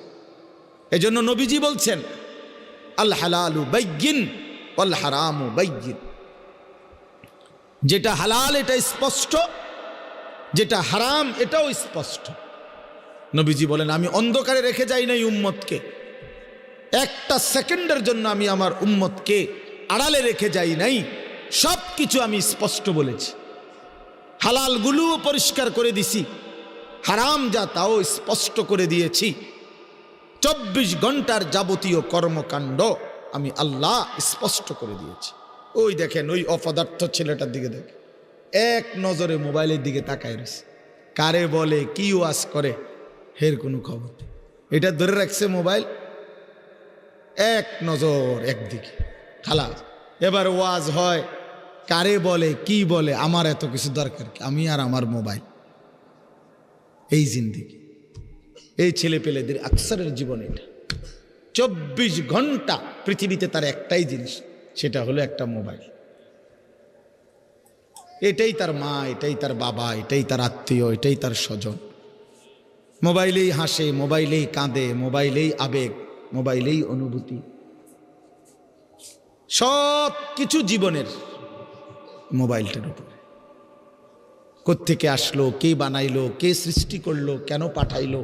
এজন্য নবীজি বলছেন, আল হালালু বাইয়িন ওয়াল হারামু বাইয়িন। যেটা হালাল এটা স্পষ্ট, যেটা হারাম এটাও স্পষ্ট। নবীজি বলেন, আমি অন্ধকারে রেখে যাই নাই উম্মতকে, একটা সেকেন্ডের জন্য আমি আমার উম্মতকে আড়ালে রেখে যাই নাই, সব কিছু আমি স্পষ্ট বলেছি। হালালগুলোও পরিষ্কার করে দিছি, হারাম যা তাও স্পষ্ট করে দিয়েছি। 24 ঘন্টার যাবতীয় কর্মকাণ্ড আমি আল্লাহ স্পষ্ট করে দিয়েছি। ওই দেখেন, ওই অপদার্থ ছেলেটার দিকে দেখে এক নজরে মোবাইলের দিকে তাকায় রয়েছে, কারে বলে কি ওয়াজ করে হের কোনো খবর। এটা ধরে রাখছে মোবাইল, এক নজর একদিকে খালাস। এবার ওয়াজ হয়, কারে বলে কি বলে, আমার এত কিছু দরকার কি, আমি আর আমার মোবাইল। এই জিন্দেগি, এই ছেলে পেলেদের আকসারের জীবন এটা। 24 ঘন্টা পৃথিবীতে তার একটাই জিনিস, সেটা হলো একটা মোবাইল। এটাই তার মা, এটাই তার বাবা, এটাই তার আত্মীয়, এটাই তার স্বজন। মোবাইলেই হাসে, মোবাইলেই কাঁদে, মোবাইলেই আবেগ, মোবাইলেই অনুভূতি, সব কিছু জীবনের মোবাইলটার উপরে। কোত্থেকে আসলো, কে বানাইলো, কে সৃষ্টি করলো, কেন পাঠাইলো,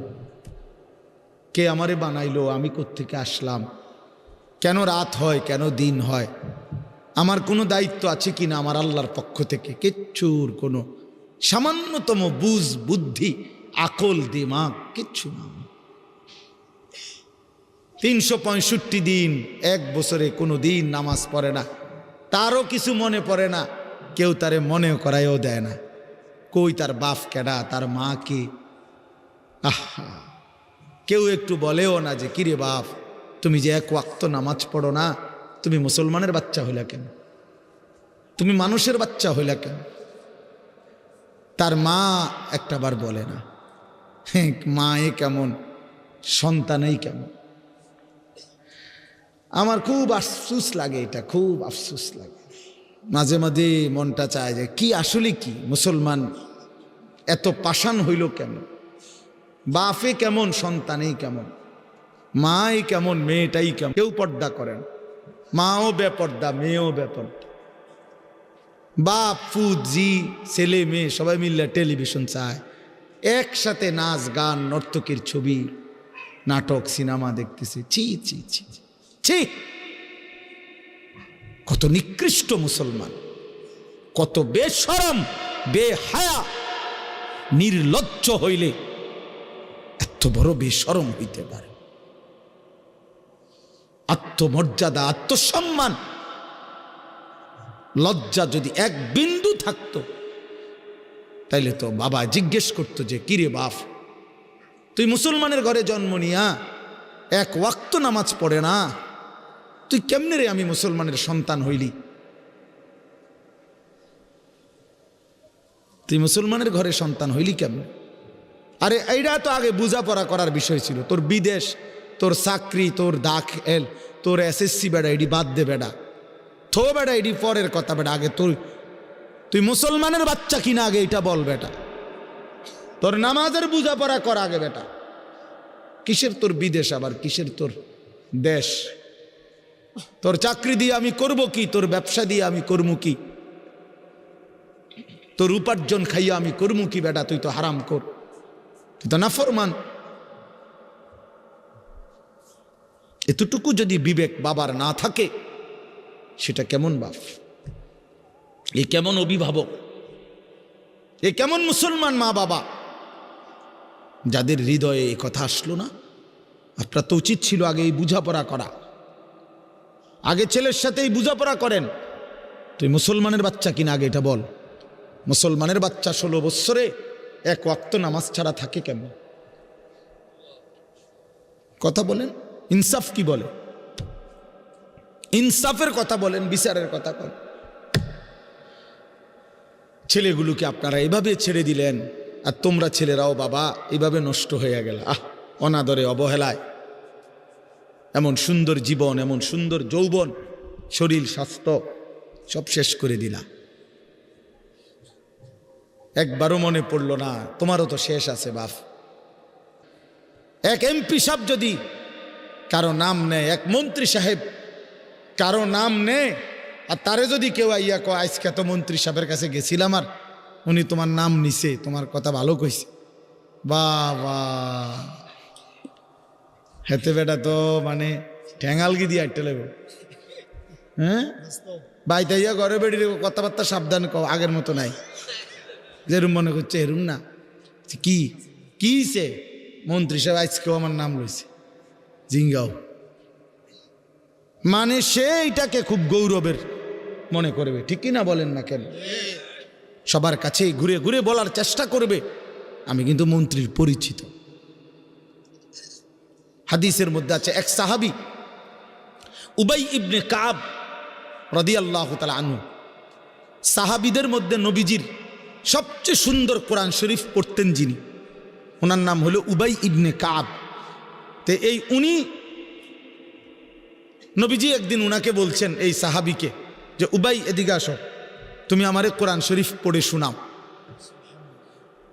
কে আমারে বানাইলো, আমি কোত্থেকে আসলাম, কেন রাত হয়, কেন দিন হয়, আমার কোনো দায়িত্ব আছে কিনা আমার আল্লাহর পক্ষ থেকে, কিচ্ছুর কোনো সামান্যতম বুঝ বুদ্ধি আকল দিমাগ কিচ্ছু না। 365 দিন, এক বছরে কোনো দিন নামাজ পড়ে না, তারও কিছু মনে পড়ে না, কেউ তারে মনেও করায়ও দেয় না। কই তার বাপ কেডা, তার মা কি, আহা, কেউ একটু বলেও না যে কিরে বাপ, তুমি যে এক ওয়াক্ত নামাজ পড়ো না, তুমি মুসলমানের বাচ্চা হইলা কেন, তুমি মানুষের বাচ্চা হইলা কেন। তার মা একটাবার বলে না, মায়ে কেমন, সন্তানেই কেমন। আমার খুব আফসোস লাগে, এটা খুব আফসোস লাগে। মাঝে মাঝে মনটা চায় যে কি আসলে কি মুসলমান এত পাষাণ হইল কেন, বাপে কেমন, সন্তানেই কেমন, মাই কেমন, মেয়েটাই কেমন। কেউ পর্দা করেন, মাও বেপর্দা, মেয়েও বেপর্দা, বাপ ফুত জি ছেলে মেয়ে সবাই মিললে টেলিভিশন চায়, একসাথে নাচ গান নর্তকীর ছবি নাটক সিনেমা দেখতেছে। ছি ছি ছি ছি, কত নিকৃষ্ট মুসলমান, কত বেশরম বেহায়া নির্লজ্জ হইলে এত বড় বেশরম হইতে পারে। আত্মমর্যাদা, আত্মসম্মান, লজ্জা যদি এক বিন্দু থাকতো, তাইলে তো বাবা জিজ্ঞেস করতো যে কিরে বাপ, তুই মুসলমানের ঘরে জন্ম নিয়া এক ওয়াক্ত নামাজ পড়ে না, তুই কেমনে রে আমি মুসলমানের সন্তান হইলি, তুই মুসলমানের ঘরে সন্তান হইলি কেমনে। আরে এইটা তো আগে বোঝাপড়া করার বিষয় ছিল। তোর বিদেশ, তোর চাকরি, তোর দাখিল, তোর SSC বেড়া এডি বাদ দে বেড়া, থো বেড়া এডি পরের কথা বেড়া, আগে তুই মুসলমানের বাচ্চা কিনা আগে এটা বল বেটা, তোর নামাজের বোঝাপড়া কর আগে বেটা। কিসের তোর বিদেশ, আবার কিসের তোর দেশ, তোর চাকরি দিয়ে আমি করব কি, তোর ব্যবসা দিয়ে আমি করবো কি, তোর উপার্জন খাইয়া আমি করমু কি বেটা, তুই তো হারাম কর, তুই তো নাফরমান। এতটুকু যদি বিবেক বাবার না থাকে, সেটা কেমন বাপ, এ কেমন অভিভাবক, এ কেমন মুসলমান মা বাবা যাদের হৃদয়ে এই কথা আসলো না? আপনার তো উচিত ছিল আগে এই বুঝাপড়া করা, আগে ছেলের সাথে এই বুঝাপড়া করেন। তুই মুসলমানের বাচ্চা কিনা আগে এটা বল। মুসলমানের বাচ্চা 16 বৎসরে এক ওয়াক্ত নামাজ ছাড়া থাকে কেমন? কথা বলেন, ইনসাফ কি বলে? ইনসাফের কথা বলেন, বিচারের কথা বলেন। ছেলেগুলোকে আপনারা এভাবে ছেড়ে দিলেন, আর তোমরা ছেলেরাও বাবা এভাবে নষ্ট হয়ে গেল। অনাদরে, অবহেলায় এমন সুন্দর জীবন, এমন সুন্দর যৌবন, শরীর স্বাস্থ্য সব শেষ করে দিলা। একবারও মনে পড়লো না তোমারও তো শেষ আছে বাপ। এক এমপি সাহেব যদি কারো নাম নেয়, এক মন্ত্রী সাহেব কারো নাম নেয়, আর তারে যদি কেউ আইয়া কয় আজকে তো মন্ত্রী সাহেবের কাছে গেছিলাম আর উনি তোমার নাম নিছে, তোমার কথা ভালো কইছে, বাবা হেতে বেটা তো মানে ঠ্যাঙালগি দিয়ে আটতে লাগবে। হ্যাঁ বাইতে ইয়া ঘরে বেড়িয়ে কথাবার্তা সাবধান কও, আগের মতো নাই। যেরুম মনে করছে এরুম না। কি কিছে মন্ত্রী সাহেব আজকেও আমার নাম লইছে, জিঙ্গাও। মানে সে এটাকে খুব গৌরবের মনে করবে, ঠিক কিনা বলেন না কেন? সবার কাছে ঘুরে ঘুরে বলার চেষ্টা করবে আমি কিন্তু মন্ত্রীর পরিচিত। হাদিসের মধ্যে আছে এক সাহাবী উবাই ইবনে কাব রাদিয়াল্লাহু তাআলা আনহু, সাহাবীদের মধ্যে নবীজির সবচেয়ে সুন্দর কোরআন শরীফ পড়তেন যিনি, ওনার নাম হলো উবাই ইবনে কাব। তে এই উনি নবীজি একদিন উনাকে বলছেন, এই সাহাবীকে, যে উবাই এদিকে আসো, তুমি আমারে কোরআন শরীফ পড়ে শোনাও।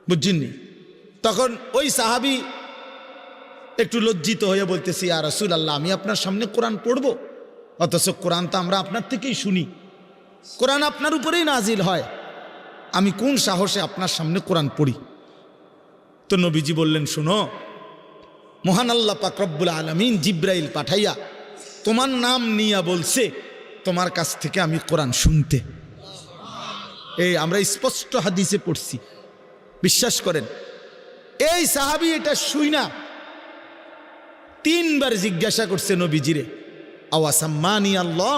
বুঝছেননি? তখন ওই সাহাবী একটু লজ্জিত হয়ে বলতেছি, ইয়া রাসূলুল্লাহ আমি আপনার সামনে কোরআন পড়বো, অথচ কোরআন তো আমরা আপনার থেকেই শুনি, কোরআন আপনার উপরেই নাজিল হয়, আমি কোন সাহসে আপনার সামনে কোরআন পড়ি? তো নবীজি বললেন, শোনো, মহান আল্লাহ পাক রব্বুল আলামিন জিব্রাইল পাঠাইয়া তোমার নাম নিয়া বলছে তোমার কাছ থেকে আমি কোরআন শুনতে। এই আমরা স্পষ্ট হাদিসে পড়ছি, বিশ্বাস করেন। এই সাহাবী এটা শুই না 3 বার জিজ্ঞাসা করছে নবীজিরে, আওয়াসাম্মানি আল্লাহ,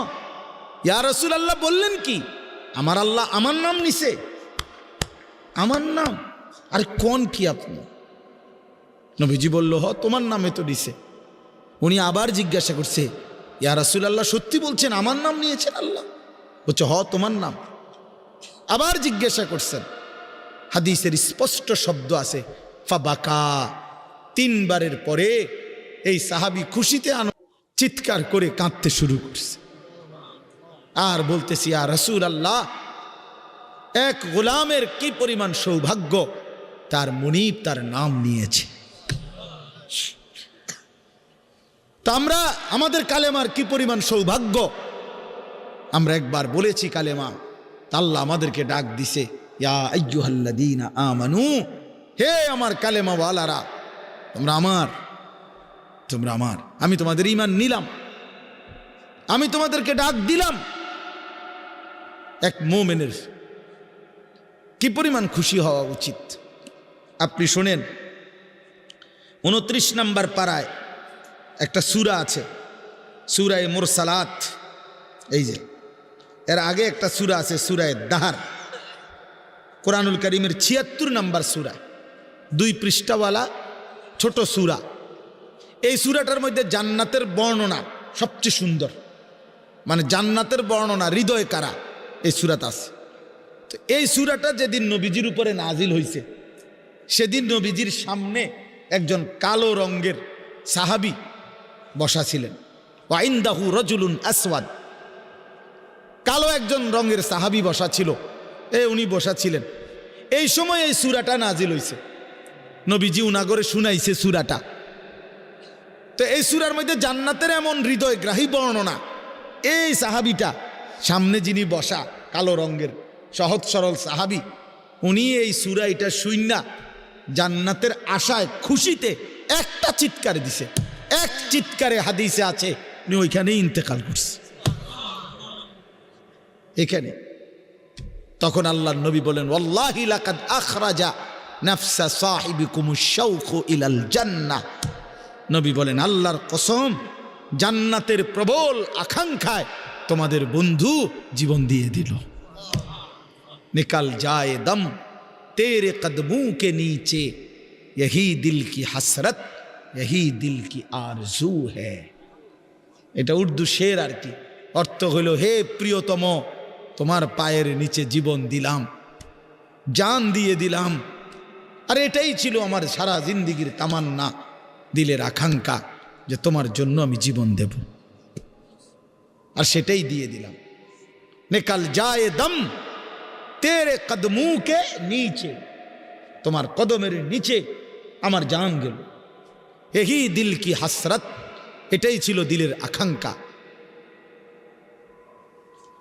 ইয়া রাসূলুল্লাহ বললেন কি আমার আল্লাহ আমার নাম নিছে? আমার নাম? আরে কোন কি আপনি? নবীজি বলল, হ তোমার নামে তো দিছে। উনি আবার জিজ্ঞাসা করছে, ইয়া রাসূলুল্লাহ সত্যি বলছেন আমার নাম নিয়েছেন আল্লাহ? বলছে হ তোমার নাম। আবার জিজ্ঞাসা করছেন, হাদিসের স্পষ্ট শব্দ আছে ফাবাকা। 3 বারের পরে এই সাহাবী খুশিতে চিৎকার করে কাঁদতে শুরু করছে আর বলতেছি, ইয়া রাসূলুল্লাহ এক গোলামের কি পরিমাণ সৌভাগ্য, তার মুনিব তার নাম নিয়েছে। তা আমরা আমাদের কালেমার কি পরিমাণ সৌভাগ্য, আমরা একবার বলেছি কালেমা, আল্লাহ আমাদেরকে ডাক দিছে, ইয়া আইয়ুহাল্লাযীনা আমানু, হে আমার কালেমা ওয়ালারা, তোমরা আমার, তোমরা আমার, আমি তোমাদের ঈমান নিলাম, আমি তোমাদেরকে ডাক দিলাম। এক মুমিনের কি পরিমাণ খুশি হওয়া উচিত আপনি শোনেন। 29 নম্বর পারায় একটা সূরা আছে, সূরায়ে মুরসালাত। এই যে এর আগে একটা সূরা আছে সূরায়ে দাহার, কোরআনুল কারীমের 76 নম্বর সূরা, 2 পৃষ্ঠাওয়ালা ছোট সূরা। এই সূরাটার মধ্যে জান্নাতের বর্ণনা সবচেয়ে সুন্দর, মানে জান্নাতের বর্ণনা হৃদয় কারা এই সূরাতে আছে। তো এই সূরাটা যেদিন নবীজির উপরে নাজিল হয়েছে, সেদিন নবীজির সামনে একজন কালো রঙের সাহাবী বসা ছিলেন। ওয়াইন্দাহু রাজুলুন আসওয়াদ, কালো একজন রঙের সাহাবী বসা ছিল, উনি বসা ছিলেন। এই সময় এই সূরাটা নাজিল হয়েছে, নবীজি উনাগরে শুনাইছে সূরাটা। তো এই সূরার মধ্যে জান্নাতের এমন হৃদয়গ্রাহী বর্ণনা, এই সাহাবীটা সামনে যিনি বসা কালো রঙের সহজ সরল সাহাবী, উনি এই সূরা এটা শুইনা জান্নাতের আশায় খুশিতে একটা চিৎকার দিছে, এক চিৎকারে হাদিসে আছে উনি ওইখানেই ইন্তেকাল করছে, এখানে। তখন আল্লাহর নবী বলেন, ওয়াল্লাহি লাকাদ আখরাজা নাফসা সাহিবিকুমুশ শাওকু ইলাল জান্নাহ। নবী বলেন, আল্লাহর কসম, জান্নাতের প্রবল আকাঙ্ক্ষায় তোমাদের বন্ধু জীবন দিয়ে দিল। নিকাল যায় দম তেরে কদমোं के नीचे यही दिल की हसरत यही दिल की आरजू है। এটা উর্দু শের আর কি, অর্থ হলো, হে প্রিয়তম, তোমার পায়ের নিচে জীবন দিলাম, জান দিয়ে দিলাম, আর এটাই ছিল আমার সারা জিন্দেগীর তামান্না, দিলের আকাঙ্ক্ষা, যে তোমার জন্য আমি জীবন দেব, আর সেটাই দিয়ে দিলাম। নিকাল যায় দম তেরে কদমোं के नीचे, তোমার কদমের নিচে আমার জান গেল। এহি দিল কি হাসরত, এটাই ছিল দিলের আকাঙ্ক্ষা।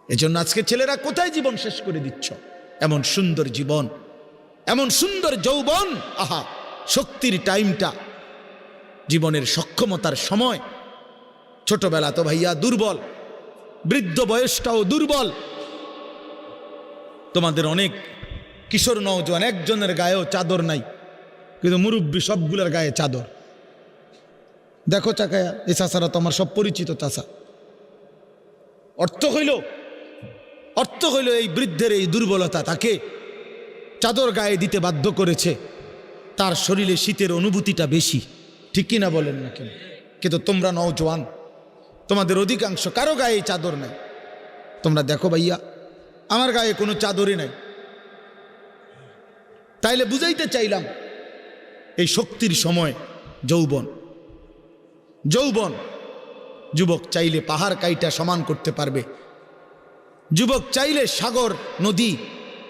এজন্য আজকে ছেলেরা কোথায় জীবন শেষ করে দিচ্ছ? এমন সুন্দর জীবন, এমন সুন্দর যৌবন, আহা, শক্তির টাইমটা, জীবনের সক্ষমতার সময়। ছোটবেলা তো ভাইয়া দুর্বল, বৃদ্ধ বয়সটাও দুর্বল। তোমাদের অনেক কিশোর নওজোয়ান একজনের গায়েও চাদর নাই, কিন্তু মুরব্বী সবগুলোর গায়ে চাদর। দেখো চাকায়া, এই চাষারা তো আমার সব পরিচিত চাষা। অর্থ হইল এই বৃদ্ধের এই দুর্বলতা তাকে চাদর গায়ে দিতে বাধ্য করেছে, তার শরীরে শীতের অনুভূতিটা বেশি, ঠিক কিনা বলেন না কেন? কিন্তু তোমরা নওজোয়ান, তোমাদের অধিকাংশ কারো গায়ে চাদর নাই। তোমরা দেখো ভাইয়া, আমার গায়ে কোনো চাদরই নাই। তাইলে বুঝাইতে চাইলাম, এই শক্তির সময় যৌবন, যুবক চাইলে পাহাড় কাইটা সমান করতে পারবে, যুবক চাইলে সাগর নদী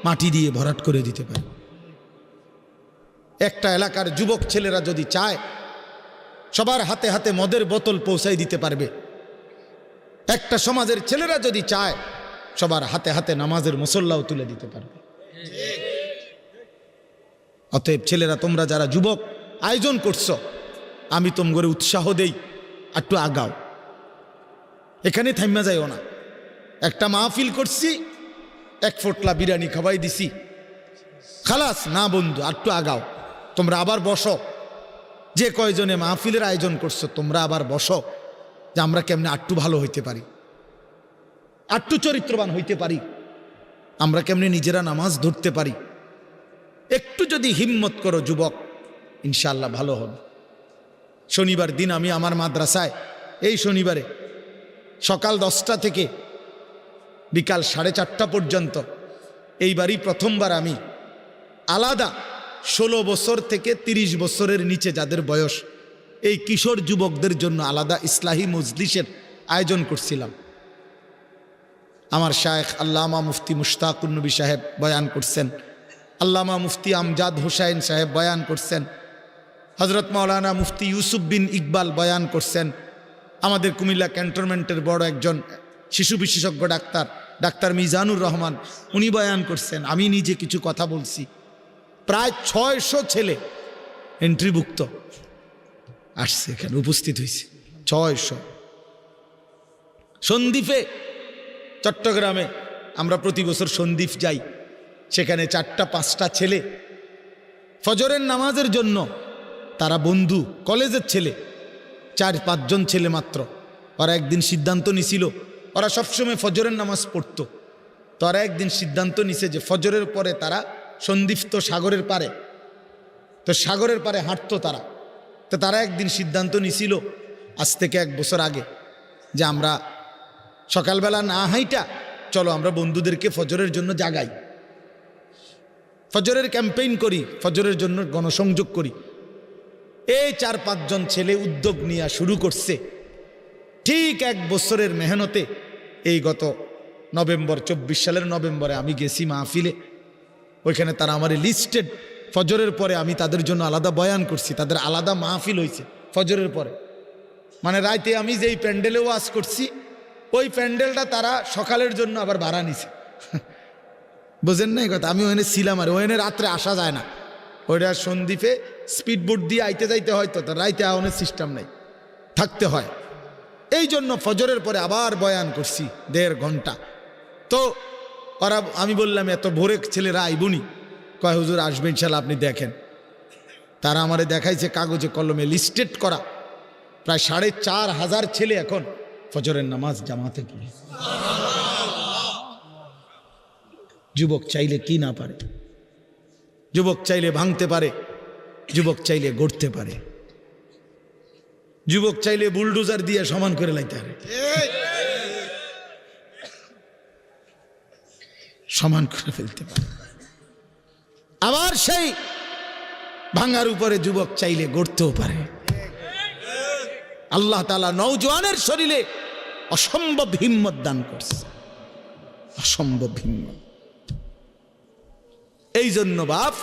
মাটি দিয়ে ভরাট করে দিতে পারে। একটা এলাকার যুবক ছেলেরা যদি চায়, সবার হাতে হাতে মদের বোতল পৌঁছাই দিতে পারবে। একটা সমাজের ছেলেরা যদি চায়, সবার হাতে হাতে নামাজের মুসল্লাও তুলে দিতে পারবে। অতএব ছেলেরা, তোমরা যারা যুবক আয়োজন করছো, আমি তোমাদের উৎসাহ দেই, একটু আগাও, এখানে থাইমা যাইও না। একটা মাহফিল করছি, এক ফোটলা বিরিয়ানি খাওয়াই দিছি, খালাস না বন্ধু, একটু আগাও। তোমরা আবার বসো, যে কয়জনে মাহফিলের আয়োজন করছো, তোমরা আবার বসো, যে আমরা কেমনে আটটু ভালো হইতে পারি, আটটু চরিত্রবান হইতে পারি, আমরা কেমনে নিজেরা নামাজ ধরতে পারি। একটু যদি হিম্মত করো যুবক, ইনশাআল্লাহ ভালো হবে। শনিবার দিন আমি আমার মাদ্রাসায়, এই শনিবারে সকাল 10টা থেকে বিকাল 4:30 পর্যন্ত, এইবারই প্রথমবার আমি আলাদা 16 বছর থেকে 30 বছরের নিচে যাদের বয়স, এই কিশোর যুবকদের জন্য আলাদা ইসলাহি মজলিসের আয়োজন করছিলাম। আমার শায়েখ আল্লামা মুফতি মুশতাকুন নবী সাহেব বয়ান করছেন, আল্লামা মুফতি আমজাদ হোসাইন সাহেব বয়ান করছেন, হজরত মাওলানা মুফতি ইউসুফ বিন ইকবাল বয়ান করছেন, আমাদের কুমিল্লা ক্যান্টনমেন্টের বড় একজন শিশু বিশেষজ্ঞ ডাক্তার মিজানুর রহমান, উনি বয়ান করছেন, আমি নিজে কিছু কথা বলছি। প্রায় 600 ছেলে এন্ট্রিভুক্ত আসছে, এখানে উপস্থিত হয়েছে 600। সন্দ্বীপে, চট্টগ্রামে আমরা প্রতি বছর সন্দ্বীপ যাই, সেখানে 4টা-5টা ছেলে ফজরের নামাজের জন্য, তারা বন্ধু, কলেজের ছেলে, 4-5 জন ছেলে মাত্র। ওরা একদিন সিদ্ধান্ত নিছিল, ওরা সবসময় ফজরের নামাজ পড়তো, তো ওরা একদিন সিদ্ধান্ত নিছে যে ফজরের পরে তারা সন্দ্বীপ তো সাগরের পারে, তো সাগরের পারে হাঁটতো তারা। তো তারা একদিন সিদ্ধান্ত নিছিল আজ থেকে 1 বছর আগে, যে আমরা সকালবেলা না হাইটা, চলো আমরা বন্ধুদেরকে ফজরের জন্য জাগাই, ফজরের ক্যাম্পেইন করি, ফজরের জন্য গণসংযোগ করি। এই 4-5 জন ছেলে উদ্যোগ নিয়ে শুরু করছে। ঠিক 1 বছরের মেহনতে এই গত নভেম্বর, 24 সালের নভেম্বরে আমি গেছি মাহফিলে, ওইখানে তারা আমার লিস্টেড, ফজরের পরে আমি তাদের জন্য আলাদা বয়ান করছি, তাদের আলাদা মাহফিল হয়েছে ফজরের পরে। মানে রাইতে আমি যেই প্যান্ডেলে ওয়াজ করছি, ওই প্যান্ডেলটা তারা সকালের জন্য আবার ভাড়া নিছে। বুঝেন না এই কথা? আমি ওখানে ছিলাম, আর ওখানে রাত্রে আসা যায় না, ওইটা সন্দ্বীপে স্পিড বোট দিয়ে আইতে যাইতে হয়, তো রাইতে আওয়ানোর সিস্টেম নাই, থাকতে হয়। এই জন্য ফজরের পরে আবার বয়ান করছি 1.5 ঘন্টা। তো ওরা, আমি বললাম এত ভোরে ছেলেরা আইবুনি, কয় হুজুর আসবে ইনশাল্লাহ, আপনি দেখেন। তারা আমারে দেখাইছে কাগজে কলমে লিস্টেড করা প্রায় 4,500 ছেলে এখন ফজরের নামাজ জামাতে পড়ে। যুবক চাইলে কি না পারে, যুবক চাইলে ভাঙতে পারে, যুবক চাইলে গড়তে পারে, যুবক চাইলে বুলডোজার দিয়ে সমান করে লাইতে পারে, সমান করে ফেলতে পারে। আবার সেই ভাঙার উপরে যুবক চাইলে গড়তেও পারে। আল্লাহ তাআলা নওজোয়ানের শরীরে অসম্ভব হিম্মত দান করছে, অসম্ভব হিম্মত। এই জন্য বাপ,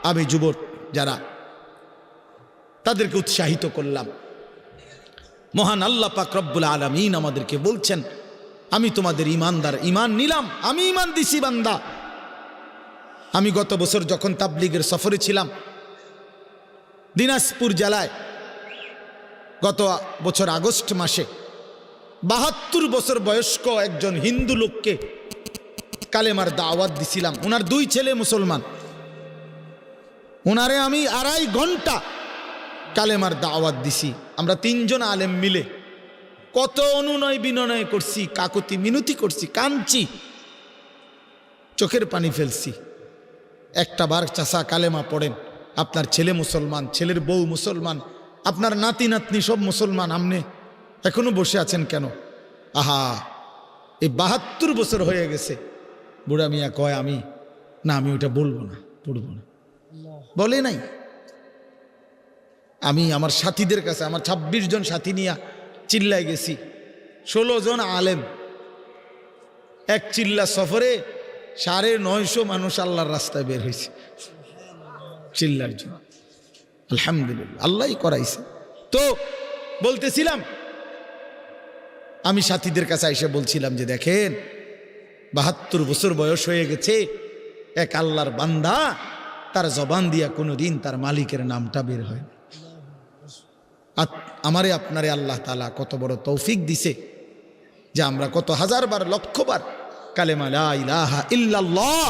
আমি যুবক যারা, তাদেরকে উৎসাহিত করলাম। মহান আল্লাহ পাক রব্বুল আলামিন আমাদেরকে বলছেন, আমি তোমাদের ইমানদার, ইমান নিলাম, আমি ইমান দিছি বান্দা। আমি গত বছর যখন তাবলিগের সফরে ছিলাম দিনাজপুর জেলায়, গত বছর আগস্ট মাসে 72 বছর বয়স্ক একজন হিন্দু লোককে কালেমার দাওয়াত দিছিলাম। ওনার 2 ছেলে মুসলমান, ওনারে আমি 2.5 ঘন্টা কালেমার দাওয়াত দিছি। আমরা 3 জন আলেম মিলে কত অনুনয় বিনয় করছি, কাকুতি মিনতি করছি, কাঁদছি, চোখের পানি ফেলছি। একটা বার চাচা কালেমা পড়েন, আপনার ছেলে মুসলমান, ছেলের বউ মুসলমান, আপনার নাতি নাতনি সব মুসলমান, আপনি এখনো বসে আছেন কেন? আহা, এই 72 বছর হয়ে গেছে। বুড়া মিয়া কয়, আমি ওটা বলবো না, পড়বো না, বলে নাই। আমি আমার সাথীদের কাছে, আমার 26 জন সাথী নিয়ে চিল্লায় গেছি, 16 জন আলেম, এক চিল্লা সফরে 950 মানুষ আল্লাহর রাস্তায় বের হয়েছে চিল্লার জন্য। আলহামদুলিল্লাহ, আল্লাহই করাইছে। তো বলতেছিলাম, আমি সাথীদের কাছে এসে বলছিলাম যে দেখেন, 72 বছর বয়স হয়ে গেছে, এক আল্লাহর বান্দা, তার জবান দিয়া কোনোদিন তার মালিকের নামটা বের হয় না। আমারে আপনারে আল্লাহ তাআলা কত বড় তৌফিক দিছে যে আমরা কত 1000 বার, লক্ষ বার কালেমা লা ইলাহা ইল্লাল্লাহ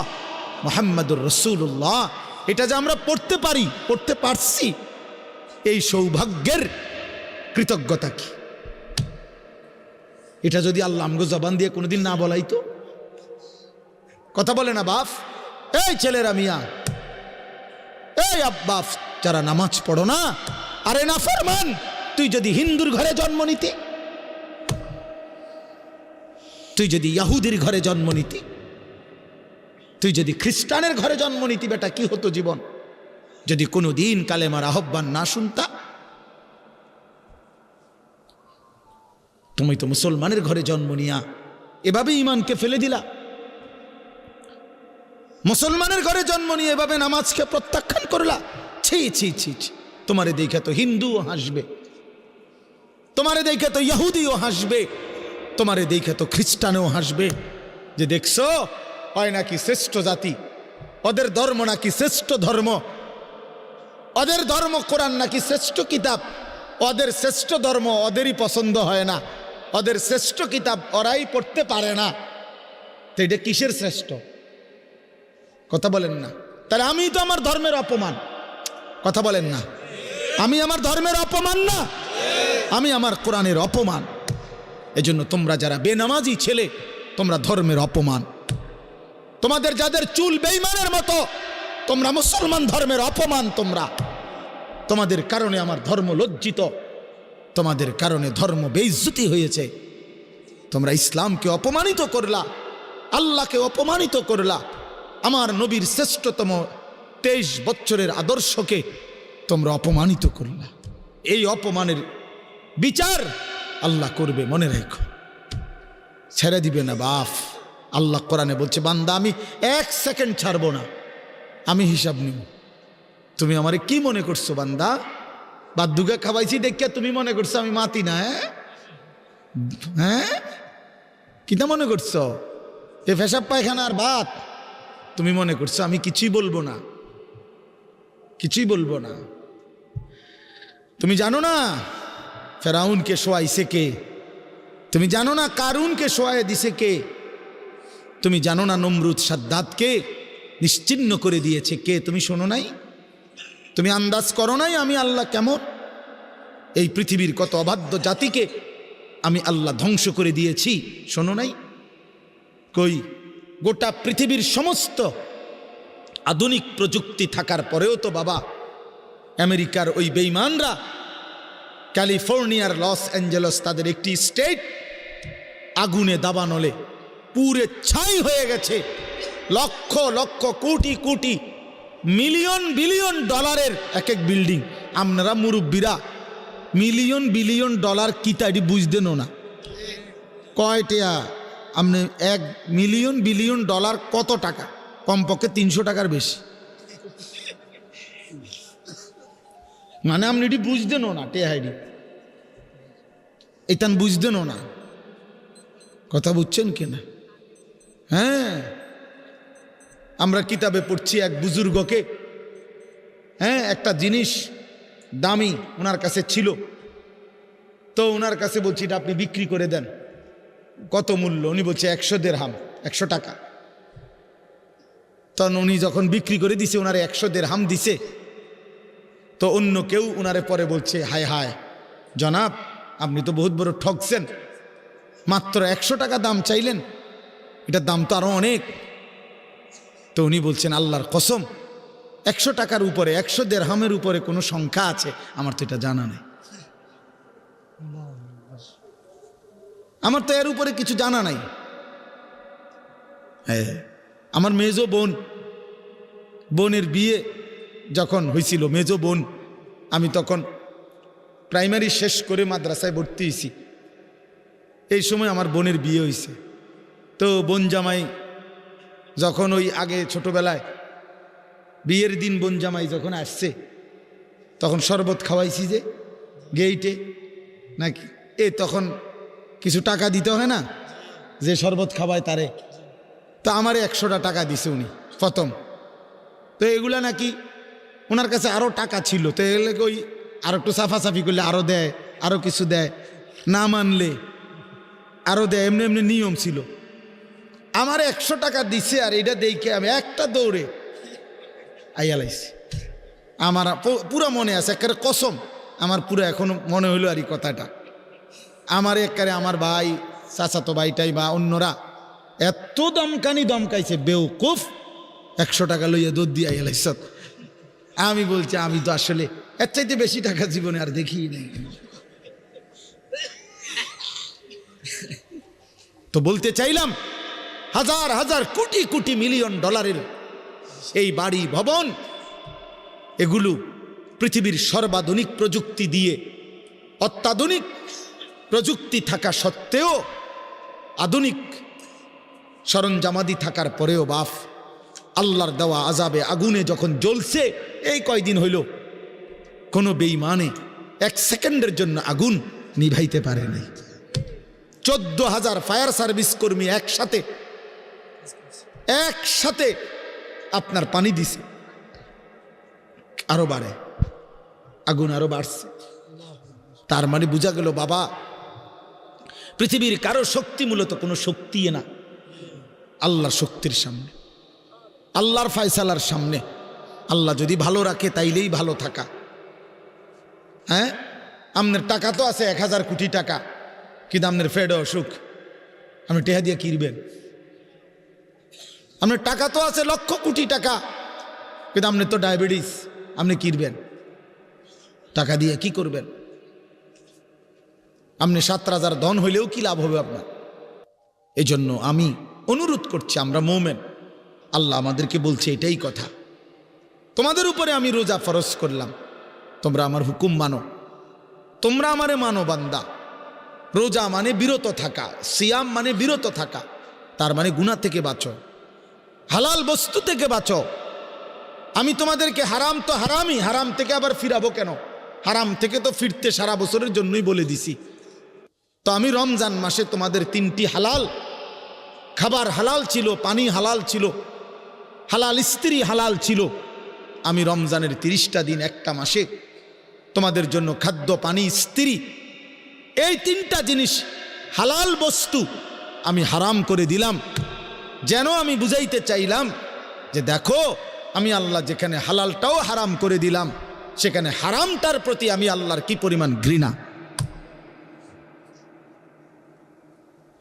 মুহাম্মাদুর রাসূলুল্লাহ, এটা যে আমরা পড়তে পারি, পড়তে পারছি, এই সৌভাগ্যের কৃতজ্ঞতা কি? এটা যদি আল্লাহ আমগো জবান দিয়ে কোনোদিন না বলাইতো। কথা বলে না বাপ? এই ছেলেরা মিয়া, এই আব্বাস, যারা নামাজ পড়ো না, আরে না ফরমান, তুই যদি হিন্দুর ঘরে জন্ম নিতি, তুই যদি ইহুদির ঘরে জন্ম নিতি, তুই যদি খ্রিস্টানের ঘরে জন্ম নিতি, বেটা কি হতো জীবন? যদি কোনোদিন কালেমার আহ্বান না শুনতা। তুমি তো মুসলমানের ঘরে জন্ম নিয়া এভাবে ইমানকে ফেলে দিলা, মুসলমানের ঘরে জন্ম নিয়ে এভাবে নামাজকে প্রত্যাখ্যান করলা। ছি ছি ছি ছি, তোমারে দেখে তো হিন্দুও হাসবে, তোমারে দেখে তো ইহুদিও হাসবে, তোমারে দেখে তো খ্রিস্টানও হাসবে, যে দেখছো হয় নাকি শ্রেষ্ঠ জাতি, ওদের ধর্ম নাকি শ্রেষ্ঠ ধর্ম, ওদের ধর্ম কোরআন নাকি শ্রেষ্ঠ কিতাব, ওদের শ্রেষ্ঠ ধর্ম ওদেরই পছন্দ হয় না, ওদের শ্রেষ্ঠ কিতাব ওরাই পড়তে পারে না। তো এটা কিসের শ্রেষ্ঠ? কথা বলেন না। তাহলে আমি তো আমার ধর্মের অপমান। কথা বলেন না, আমি আমার ধর্মের অপমান না, আমি আমার কোরআনের অপমান। এজন্য তোমরা যারা বেনামাজি ছেলে, তোমরা ধর্মের অপমান। তোমাদের যাদের চুল বেঈমানের মতো, তোমরা মুসলমান ধর্মের অপমান। তোমাদের কারণে আমার ধর্ম লজ্জিত, তোমাদের কারণে ধর্ম বেইজ্জতি হয়েছে। তোমরা ইসলামকে অপমানিত করলা, আল্লাহকে অপমানিত করলা, আমার নবীর শ্রেষ্ঠতম 23 বছরের আদর্শকে তোমরা অপমানিত করলা। এই অপমানের বিচার আল্লাহ করবে, মনে রেখো, ছেড়ে দিবে না বাপ। আল্লাহ কোরআনে বলছে, বান্দা আমি 1 সেকেন্ড ছাড়বো না, আমি হিসাব নিব। তুমি আমারে কি মনে করছো বান্দা? বাদ্যুকে খাওয়াইছি দেখিয়া তুমি মনে করছো আমি মাতি না? হ্যাঁ, কিতা মনে করছো? এ পেশাব পায়খানার ভাত তুমি মনে করছো আমি কিছুই বলবো না, কিছুই বলবো না। তুমি জানো না ফেরাউনকে শোয়াইছে কে? তুমি জানো না কারুনকে শোয়াই দিছে কে? তুমি জানো না নমরুদ সাদ্দাতকে নিশ্চিহ্ন করে দিয়েছে কে? তুমি শোনো নাই? তুমি আন্দাজ করো নাই আমি আল্লাহ কেমন? এই পৃথিবীর কত অবাধ্য জাতিকে আমি আল্লাহ ধ্বংস করে দিয়েছি, শোনো নাই? কই, গোটা পৃথিবীর সমস্ত আধুনিক প্রযুক্তি থাকার পরেও তো বাবা আমেরিকার ওই বেঈমানরা ক্যালিফোর্নিয়ার লস অ্যাঞ্জেলস তাদের একটি স্টেট আগুনে দাবানলে পুরে ছাই হয়ে গেছে। লক্ষ লক্ষ কোটি কোটি মিলিয়ন বিলিয়ন ডলারের এক এক বিল্ডিং। আপনারা মুরব্বীরা মিলিয়ন বিলিয়ন ডলার কি তাই বুঝতেন না? কয়টা আপনি 1 মিলিয়ন বিলিয়ন ডলার কত টাকা? কমপক্ষে 300 টাকার বেশি। মানে আপনি এটি বুঝতেনও না, টেহাইডি এটান বুঝতেনও না। কথা বুঝছেন কিনা? হ্যাঁ, আমরা কিতাবে পড়ছি এক বুজুর্গকে, হ্যাঁ, একটা জিনিস দামি ওনার কাছে ছিল, তো ওনার কাছে বলছি এটা আপনি বিক্রি করে দেন। কত মূল্য? উনি বলছে 100 দিরহাম, 100 টাকা। তখন উনি যখন বিক্রি করে দিছে, ওনারে 100 দিরহাম দিছে, তো অন্য কেউ ওনারে পরে বলছে হায় হায় জনাব আপনি তো বহুত বড় ঠকছেন, মাত্র 100 টাকা দাম চাইলেন, এটার দাম তো আরো অনেক। তো উনি বলছেন আল্লাহর কসম 100 টাকার উপরে 100 দিরহামের উপরে কোনো সংখ্যা আছে আমার তো এটা জানা নেই, আমার তো এর উপরে কিছু জানা নাই। হ্যাঁ, আমার মেজো বোনের বিয়ে যখন হয়েছিল, মেজো বোন, আমি তখন প্রাইমারি শেষ করে মাদ্রাসায় ভর্তি হয়েছি, এই সময় আমার বোনের বিয়ে হয়েছে। তো বোন জামাই যখন ওই আগে ছোটবেলায় বিয়ের দিন বোন জামাই যখন আসছে, তখন শরবত খাওয়াইছি যে গেইটে নাকি, তখন কিছু টাকা দিতে হয় না, যে শরবত খাওয়ায় তারে। তো আমারে 100টা টাকা দিছে উনি প্রথম। তো এগুলা নাকি ওনার কাছে আরও টাকা ছিল, তো এগুলো ওই আর একটু সাফাসাফি করলে আরও দেয়, আরও কিছু দেয়, না মানলে আরও দেয়, এমনি এমনি নিয়ম ছিল। আমার 100 টাকা দিছে, আর এটা দেখে আমি একটা দৌড়ে আইয়ালাইছি। আমার পুরো মনে আছে, একেবারে কসম, আমার পুরো এখনো মনে হইলো আর এই কথাটা। আমার একেবারে আমার ভাই, চাচাতো ভাইটাই বা অন্যরা এত দমকাইছে, বেউকুফ 100 টাকা লইয়া দৌড় দিয়ে আইয়ালাইছ। আমি বলছি আমি তো আসলে এর চাইতে বেশি টাকা জীবনে আর দেখি নাই। তো বলতে চাইলাম হাজার হাজার কোটি কোটি মিলিয়ন ডলারের এই বাড়ি ভবন, এগুলো পৃথিবীর সর্বাধুনিক প্রযুক্তি দিয়ে, অত্যাধুনিক প্রযুক্তি থাকা সত্ত্বেও, আধুনিক সরঞ্জামাদি থাকার পরেও বাফ আল্লাহর দেওয়া আযাবে আগুনে যখন জ্বলছে, এই কয়দিন হইল কোনো বেঈমানে 1 সেকেন্ডের জন্য আগুন নিভাইতে পারে নাই। 14,000 ফায়ার সার্ভিস কর্মী একসাথে আপনার পানি দিছে, আরো বাড়ে, আগুন আরো বাড়ছে। তার মানে বোঝা গেল বাবা পৃথিবীর কারো শক্তি মূলত কোনো শক্তি না, আল্লাহর শক্তির সামনে, আল্লাহর ফয়সালার সামনে। আল্লাহ যদি ভালো রাখে তাইলেই ভালো থাকা। হ্যাঁ, আপনার টাকা তো আছে 1000 কোটি টাকা, কিন্তু আপনার ফেড অসুখ, আপনি টেহা দিয়ে কিনবেন। আপনার টাকা তো আছে লক্ষ কোটি টাকা, কিন্তু আপনার তো ডায়াবেটিস, আপনি কিনবেন টাকা দিয়ে কি করবেন? আপনি 7,000 ধন হইলেও কি লাভ হবে আপনার? এই জন্য আমি অনুরোধ করছি, আমরা মোমেন, আল্লাহ আমাদেরকে বলছে এটাই কথা, তোমাদের উপরে আমি রোজা ফরজ করলাম, তোমরা আমার হুকুম মানো, তোমরা আমারে মানো বান্দা। রোজা মানে বিরত থাকা, সিয়াম মানে বিরত থাকা, তার মানে গুনাহ থেকে বাঁচো, হালাল বস্তু থেকে বাঁচো। আমি তোমাদেরকে হারাম তো হারামই, হারাম থেকে আবার ফিরাবো কেন? হারাম থেকে তো ফিরতে সারা বছরের জন্যই বলে দিছি। তো আমি রমজান মাসে তোমাদের 3টি হালাল খাবার হালাল ছিল, পানি হালাল ছিল, হালাল স্ত্রী হালাল ছিল। আমি রমজানের 30টা দিন একটা মাসে তোমাদের জন্য খাদ্য, পানি, স্ত্রী, এই 3টা জিনিস হালাল বস্তু আমি হারাম করে দিলাম। যেন আমি বুঝাইতে চাইলাম যে দেখো, আমি আল্লাহ যেখানে হালালটাও হারাম করে দিলাম, সেখানে হারামটার প্রতি আমি আল্লাহর কি পরিমাণ ঘৃণা।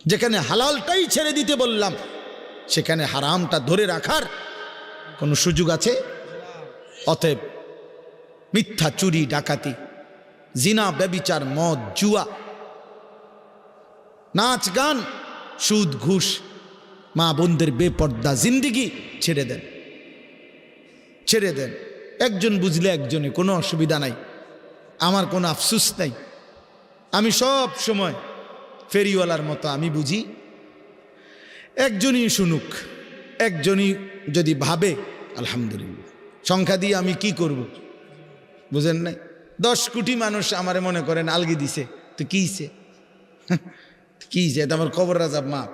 যেখানে হালালটাই ছেড়ে দিতে বললাম, সেখানে হারামটা ধরে রাখার কোনো সুযোগ আছে? অতএব মিথ্যা, চুরি, ডাকাতি, জিনা, ব্যভিচার, মদ, জুয়া, নাচ, গান, সুদ, ঘুষ, মা বোনদের বেপর্দা জিন্দিগি ছেড়ে দেন, ছেড়ে দেন। একজন বুঝলে একজনে, কোনো অসুবিধা নাই, আমার কোনো আফসুস নাই। আমি সব সময় ফেরিওয়ালার মতো আমি বুঝি, একজনই শুনুক, একজনই যদি ভাবে আলহামদুলিল্লাহ। সংখ্যা দিয়ে আমি কি করব বুঝেন নাই? 10 কোটি মানুষ আমারে মনে করেন আলগি দিছে, তো কিছে কিছে, এটা আমার কবর রাজাব মাপ।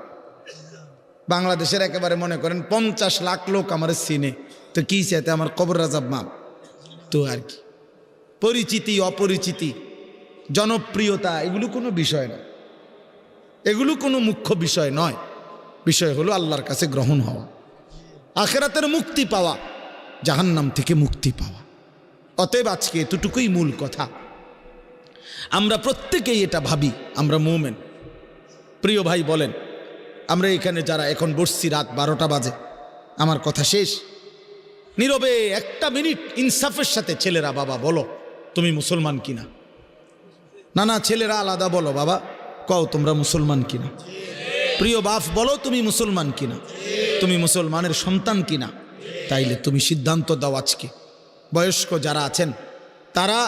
বাংলাদেশের একেবারে মনে করেন 50 লাখ লোক আমার চিনে, তো কিছে, এতে আমার কবর রাজাব মাপ। তো আর কি, পরিচিতি, অপরিচিতি, জনপ্রিয়তা, এগুলো কোনো বিষয় না, এগুলো কোনো মুখ্য বিষয় নয়। বিষয় হলো আল্লাহর কাছে গ্রহণ হওয়া, আখিরাতের মুক্তি পাওয়া, জাহান্নাম থেকে মুক্তি পাওয়া। অতএব আজকে এতটুকুই মূল কথা। আমরা প্রত্যেকেই এটা ভাবি, আমরা মুমিন। প্রিয় ভাই বলেন, আমরা এখানে যারা এখন বসছি, রাত 12টা বাজে, আমার কথা শেষ, নীরবে 1টা মিনিট ইনসাফের সাথে ছেলেরা, বাবা বলো তুমি মুসলমান কিনা? না না, ছেলেরা আলাদা বলো, বাবা কও তোমরা মুসলমান কিনা? প্রিয় বাপ বলো তুমি মুসলমান কিনা? তুমি মুসলমানের সন্তান কিনা? তাইলে তুমি সিদ্ধান্ত দাও আজকে। বয়স্ক যারা আছেন তারা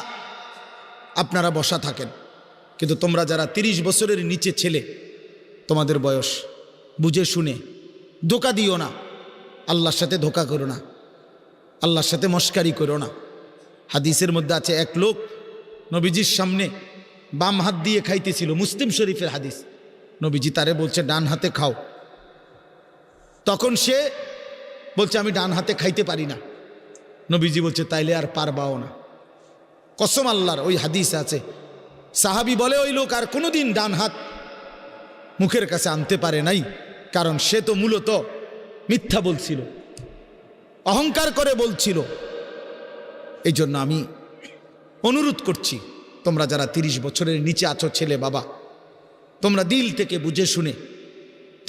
আপনারা বসা থাকেন, কিন্তু তোমরা যারা 30 বছরের নিচে ছেলে, তোমাদের বয়স, বুঝে শুনে ধোঁকা দিও না, আল্লাহর সাথে ধোঁকা করো না, আল্লাহর সাথে মস্কারি করো না। হাদিসের মধ্যে আছে, এক লোক নবীজির সামনে বাম হাত দিয়ে খাইতেছিল, মুসলিম শরীফের হাদিস। নবীজি তারে বলছে ডান হাতে খাও, তখন সে বলছে আমি ডান হাতে খাইতে পারি না। নবীজি বলছে তাইলে আর পারবাও না। কসম আল্লাহর, ওই হাদিস আছে, সাহাবী বলে ওই লোক আর কোনোদিন ডান হাত মুখের কাছে আনতে পারে নাই, কারণ সে তো মূলত মিথ্যা বলছিল, অহংকার করে বলছিল। এই জন্য আমি অনুরোধ করছি, তোমরা যারা 30 বছরের নিচে আছো ছেলে বাবা, তোমরা দিল থেকে বুঝে শুনে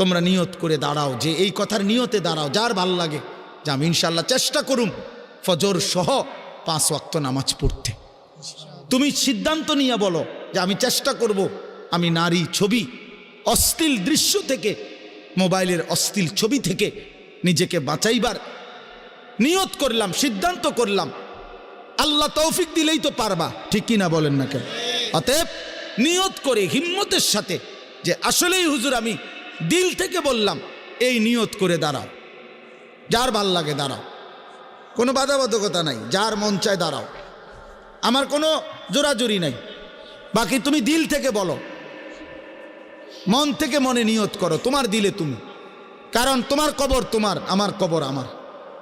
তোমরা নিয়ত করে দাঁড়াও, যে এই কথার নিয়তে দাঁড়াও, যার ভাল লাগে যে আমি ইনশাল্লাহ চেষ্টা করুম ফজর সহ 5 ওয়াক্ত নামাজ পড়তে। তুমি সিদ্ধান্ত নিয়ে বলো যে আমি চেষ্টা করব, আমি নারী ছবি, অশ্লীল দৃশ্য থেকে, মোবাইলের অশ্লীল ছবি থেকে নিজেকে বাঁচাইবার নিয়ত করলাম, সিদ্ধান্ত করলাম। আল্লাহ তৌফিক দিলেই তো পারবা, ঠিক কিনা বলেন না কেন? অতএব নিয়ত করে হিম্মতের সাথে যে আসলেই হুজুর আমি দিল থেকে বললাম, এই নিয়ত করে দাঁড়াও, যার ভাল লাগে দাঁড়াও, কোনো বাধাবাধকতা নাই, যার মন চায় দাঁড়াও, আমার কোনো জোরাজুরি নাই। বাকি তুমি দিল থেকে বলো, মন থেকে মনে নিয়ত করো, তোমার দিলে তুমি, কারণ তোমার কবর তোমার, আমার কবর আমার,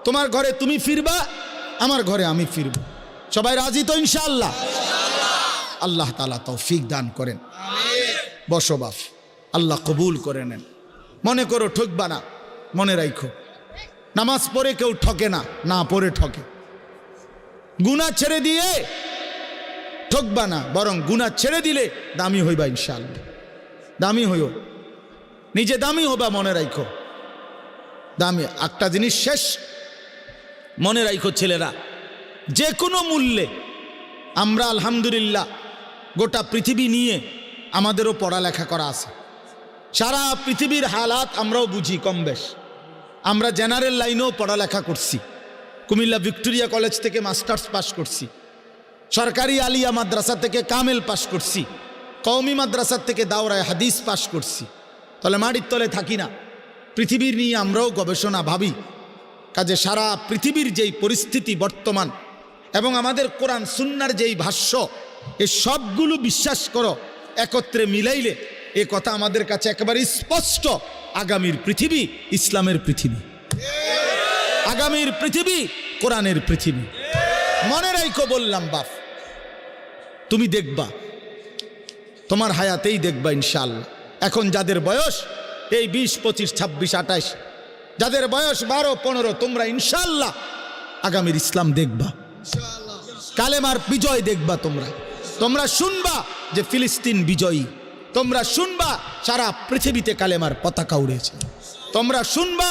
তোমার ঘরে তুমি ফিরবা, আমার ঘরে আমি ফিরব। সবাই রাজি তো ইনশাআল্লাহ? আল্লাহ তাআলা তৌফিক দান করেন। বসো বাপ, আল্লাহ কবুল করে নেন। মনে করো ঠকবা না, মনে রাখো নামাজ পড়ে কেউ ঠকে না, না পড়ে ঠকে। গুনাহ ছেড়ে দিয়ে ঠকবা না, বরং গুনাহ ছেড়ে দিলে দামি হইবা ইনশাআল্লাহ। দামি হইও, নিজে দামি হবা, মনে রাখো দামি। একটা জিনিস শেষ মনে রাখো ছেলেরা, যে কোনো মূল্যে আমরা আলহামদুলিল্লাহ গোটা পৃথিবী নিয়ে আমাদেরও পড়ালেখা করা আছে, সারা পৃথিবীর হালাত আমরাও বুঝি কম বেশ। আমরা জেনারেল লাইনেও পড়ালেখা করছি, কুমিল্লা ভিক্টোরিয়া কলেজ থেকে মাস্টার্স পাস করছি, সরকারি আলিয়া মাদ্রাসা থেকে কামেল পাস করছি, কওমি মাদ্রাসা থেকে দাওরায়ে হাদিস পাস করছি। তাহলে মাটির তলে থাকি না, পৃথিবীর নিয়ে আমরাও গবেষণা ভাবি। কাজে সারা পৃথিবীর যেই পরিস্থিতি বর্তমান এবং আমাদের কোরআন সুন্নাহর যেই ভাষ্য, এই সবগুলো বিশ্বাস করো, একত্রে মিলাইলে এ কথা আমাদের কাছে একেবারে স্পষ্ট, আগামীর পৃথিবী ইসলামের পৃথিবী। আগামীর পৃথিবী কোরআনের পৃথিবী। মনে রাখো বললাম বাপ, তুমি দেখবা, তোমার হায়াতেই দেখবা ইনশাআল্লাহ। এখন যাদের বয়স এই 20, 25, 26, 28, যাদের বয়স 12, 15, তোমরা ইনশাআল্লাহ আগামীর ইসলাম দেখবা, কালেমার বিজয় দেখবা। তোমরা শুনবা যে ফিলিস্তিন বিজয়ী, তোমরা শুনবা সারা পৃথিবীতে কালেমার পতাকা উড়েছে, তোমরা শুনবা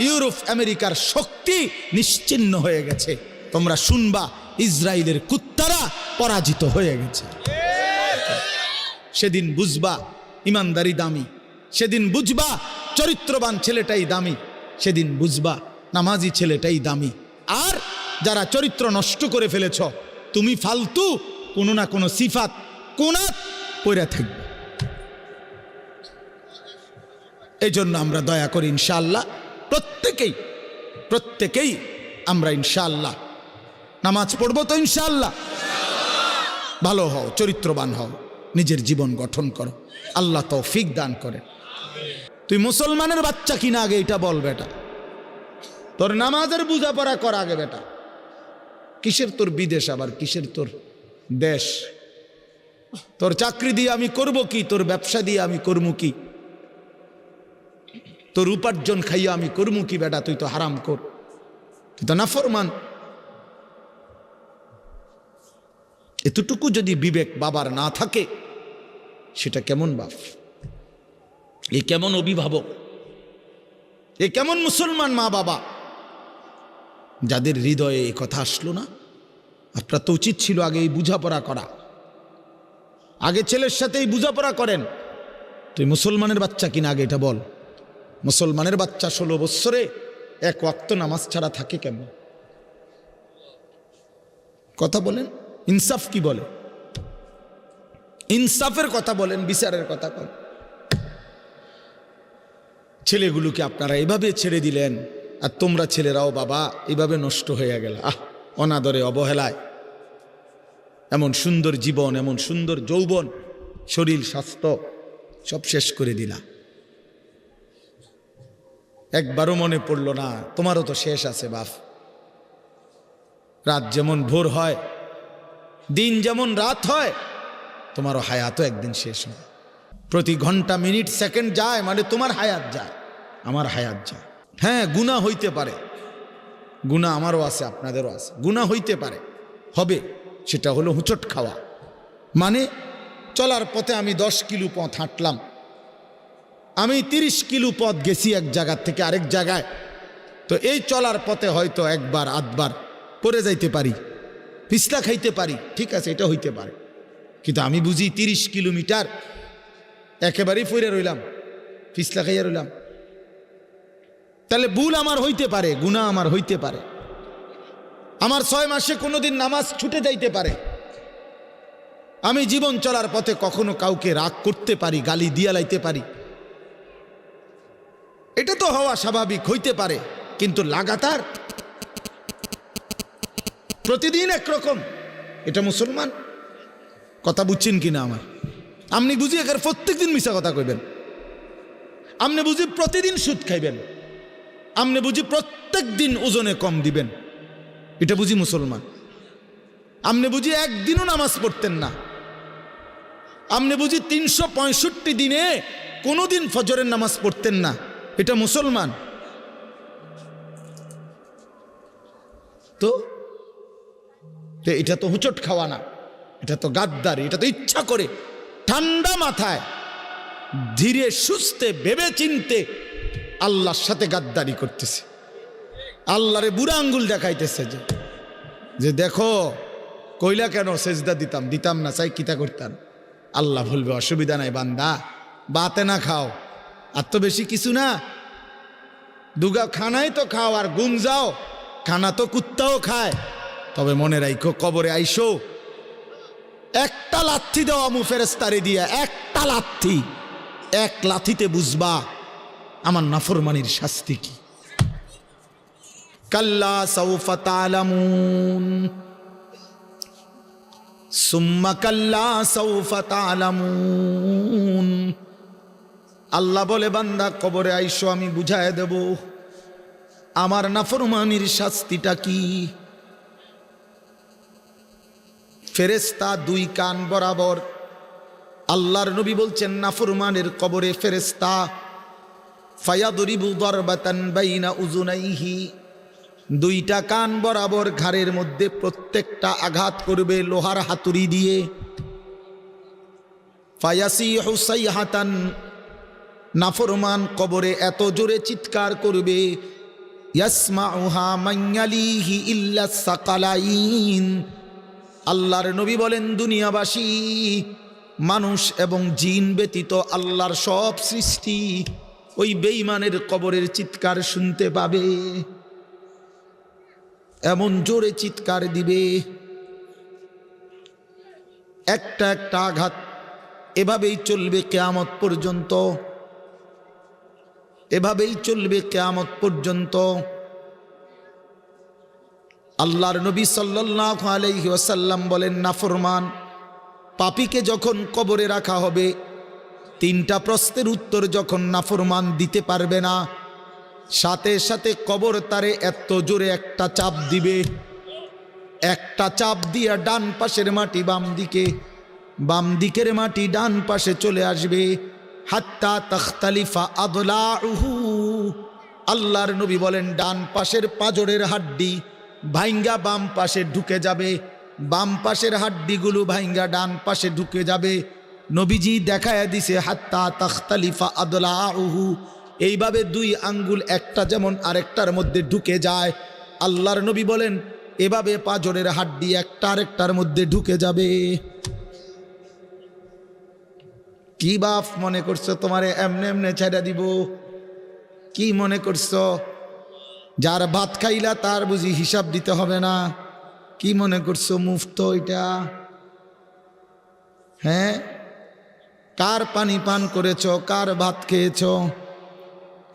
ইউরোপ আমেরিকার শক্তি নিশ্চিহ্ন হয়ে গেছে, তোমরা শুনবা ইসরায়েলের কুত্তারা পরাজিত হয়ে গেছে। সেদিন বুঝবা ইমানদারি দামি, সেদিন বুঝবা চরিত্রবান ছেলেটাই দামি, সেদিন বুঝবা নামাজি ছেলেটাই দামি। আর যারা চরিত্র নষ্ট করে ফেলেছ, তুমি ফালতু কোনো না কোনো সিফাত কোনাত পড়ে থাকবে। এই জন্য আমরা দয়া করি ইনশাআল্লাহ প্রত্যেকেই আমরা ইনশাআল্লাহ নামাজ পড়বো তো ইনশাআল্লাহ। ভালো হও, চরিত্রবান হও, নিজের জীবন গঠন করো, আল্লাহ তৌফিক দান করে। তুই মুসলমানের বাচ্চা কিনা আগে এটা বল বেটা, তোর নামাজের বুঝাপড়া কর আগে বেটা। কিসের তোর বিদেশ, আবার কিসের তোর দেশ? তোর চাকরি দিয়ে আমি করব কি, তোর ব্যবসা দিয়ে আমি করবো কি, তোর উপার্জন খাইয়া আমি করবো কি বেটা? তুই তো হারাম কর, তুই তো নাফরমান। এতটুকু যদি বিবেক বাবার না থাকে, সেটা কেমন বাপ, এ কেমন অভিভাবক, এ কেমন মুসলমান মা বাবা যাদের হৃদয়ে এই কথা আসলো না? আপনার তো উচিত ছিল আগে এই বুঝাপড়া করা, আগে ছেলের সাথে এই বুঝাপড়া করেন। তুই মুসলমানের বাচ্চা কিনা আগে এটা বল। মুসলমানের বাচ্চা 16 বৎসরে 1 ওয়াক্ত নামাজ ছাড়া থাকে কেমন? কথা বলেন, ইনসাফ কি বলে? ইনসাফের কথা বলেন, বিচারের কথা বলেন। ছেলেগুলোকে আপনারা এভাবে ছেড়ে দিলেন, আর তোমরা ছেলেরাও বাবা এভাবে নষ্ট হয়ে গেল। অনাদরে, অবহেলায় এমন সুন্দর জীবন, এমন সুন্দর যৌবন, শরীর, স্বাস্থ্য সব শেষ করে দিলা। একবারও মনে পড়লো না তোমারও তো শেষ আছে বাপ। রাত যেমন ভোর হয়, দিন যেমন রাত হয়, তোমারও হায়াতও একদিন শেষ হয়। প্রতি ঘন্টা, মিনিট, সেকেন্ড যায় মানে তোমার হায়াত যায়, আমার হায়াত যায়। হ্যাঁ, গুনাহ হইতে পারে, গুনাহ আমারও আছে, আপনাদেরও আছে, গুনাহ হইতে পারে, হবে। সেটা হলো হুঁচট খাওয়া। মানে চলার পথে আমি 10 কিলো পথ হাঁটলাম, আমি 30 কিলো পথ গেছি এক জায়গা থেকে আরেক জায়গায়। তো এই চলার পথে হয়তো একবার আধবার পড়ে যাইতে পারি, পিছলা খাইতে পারি, ঠিক আছে, এটা হইতে পারে। কিন্তু আমি বুঝি 30 কিলোমিটার একেবারেই পড়ে রইলাম, পিছলা খাইয়া রইলাম। তাহলে ভুল আমার হইতে পারে, গুনাহ আমার হইতে পারে, আমার 6 মাসে কোনোদিন নামাজ ছুটে যাইতে পারে। আমি জীবন চলার পথে কখনো কাউকে রাগ করতে পারি, গালি দিয়া লাইতে পারি, এটা তো হওয়া স্বাভাবিক, হইতে পারে। কিন্তু লাগাতার প্রতিদিন একরকম, এটা মুসলমান? কথা বুঝছেন কিনা আমার? আপনি বুঝি এখানে প্রত্যেক দিন মিশা কথা কইবেন, আপনি বুঝি প্রতিদিন সুদ খাইবেন, আপনি বুঝি প্রত্যেক দিন ওজনে কম দিবেন, এটা বুঝি মুসলমান? আপনি বুঝি একদিনও নামাজ পড়তেন না, আপনি বুঝি 365 দিনে কোনোদিন ফজরের নামাজ পড়তেন না, এটা মুসলমান? তো এটা তো হুচট খাওয়া না, এটা তো গাদ্দারি, এটা তো ইচ্ছা করে ঠান্ডা মাথায় ধীরে সুস্থে ভেবে চিনতে আল্লাহর সাথে গাদ্দারি করতেছে, আল্লাহরে বুড়া আঙ্গুল দেখাইতেছে যে দেখো কইলা কেন সেজদা দিতাম না, চাই কিতা করতাম। আল্লাহ বলবে অসুবিধা নাই বান্দা, বাতে না খাও, আর তো বেশি কিছু না, দুগা খানাই তো খাও আর গুম যাও, খানা তো কুত্তাও খায়। তবে মনে রাখো কবরে আইসো, একটা লাথি দেওয়া মু ফেরেস্তারে দিয়া, একটা লাথি, এক লাথিতে বুঝবা আমার নাফরমানির শাস্তি কি। কাল্লা সাউফা তা'লামুন সুম্মা কাল্লা সাউফা তা'লামুন। আল্লাহ বলে বান্দা কবরে আইসো, আমি বুঝায় দেব। আমার নাফরমানির শাস্তিটা কি? ফেরেশতা দুই কান বরাবর। আল্লাহর নবী বলছেন নাফরমানের কবরে ফেরেশতা ফায়াদরিবু দারবাতান বাইনা উযুনাইহি, দুইটা কান বরাবর ঘাড়ের মধ্যে প্রত্যেকটা আঘাত করবে লোহার হাতুড়ি দিয়ে। ফায়াসিহু সাইহাতান, নাফরমান কবরে এত জোরে চিৎকার করবে, ইয়াসমাউহা মান ইয়ালিহি ইল্লা সাকালাইন। আল্লাহর নবী বলেন দুনিয়াবাসী, মানুষ এবং জিন ব্যতীত আল্লাহর সব সৃষ্টি ওই বেঈমানের কবরের চিৎকার শুনতে পাবে, এমন জোরে চিৎকার দিবে। একটা একটা আঘাত এভাবেই চলবে কিয়ামত পর্যন্ত, এভাবেই চলবে কিয়ামত পর্যন্ত। আল্লাহর নবী সাল্লাল্লাহু আলাইহি ওয়াসাল্লাম বলেন নাফরমান পাপীকে যখন কবরে রাখা হবে, তিনটা প্রশ্নের উত্তর যখন নাফরমান দিতে পারবে না, সাথে সাথে কবর তারে এত জোরে একটা চাপ দিবে, একটা চাপ দিয়ে ডান পাশের মাটি বাম দিকে, বাম দিকের মাটি ডান পাশে চলে আসবে। হাত্তা তাখতালিফা আদলাউহু, আল্লাহর নবী বলেন ডান পাশের পাঁজরের হাড্ডি ভাইঙ্গা বাম পাশে ঢুকে যাবে, বাম পাশের হাড্ডিগুলো ভাইঙ্গা ডান পাশে ঢুকে যাবে। নবীজি দেখায়া দিছে হাত্তা তাখতালিফা আদলাউহু, এইভাবে দুই আঙ্গুল একটা যেমন আরেকটার মধ্যে ঢুকে যায়, আল্লাহর নবী বলেন এভাবে পাঁজরের হাড্ডি একটা আরেকটার মধ্যে ঢুকে যাবে। কি বাপ মনে করছো তোমারে এমনে এমনে ছেড়ে দিব? কি মনে করছো যার ভাত খাইলা তার বুঝি হিসাব দিতে হবে না? কি মনে করছো মুফত এটা? হ্যাঁ, কার পানি পান করেছ, কার ভাত খেয়েছ,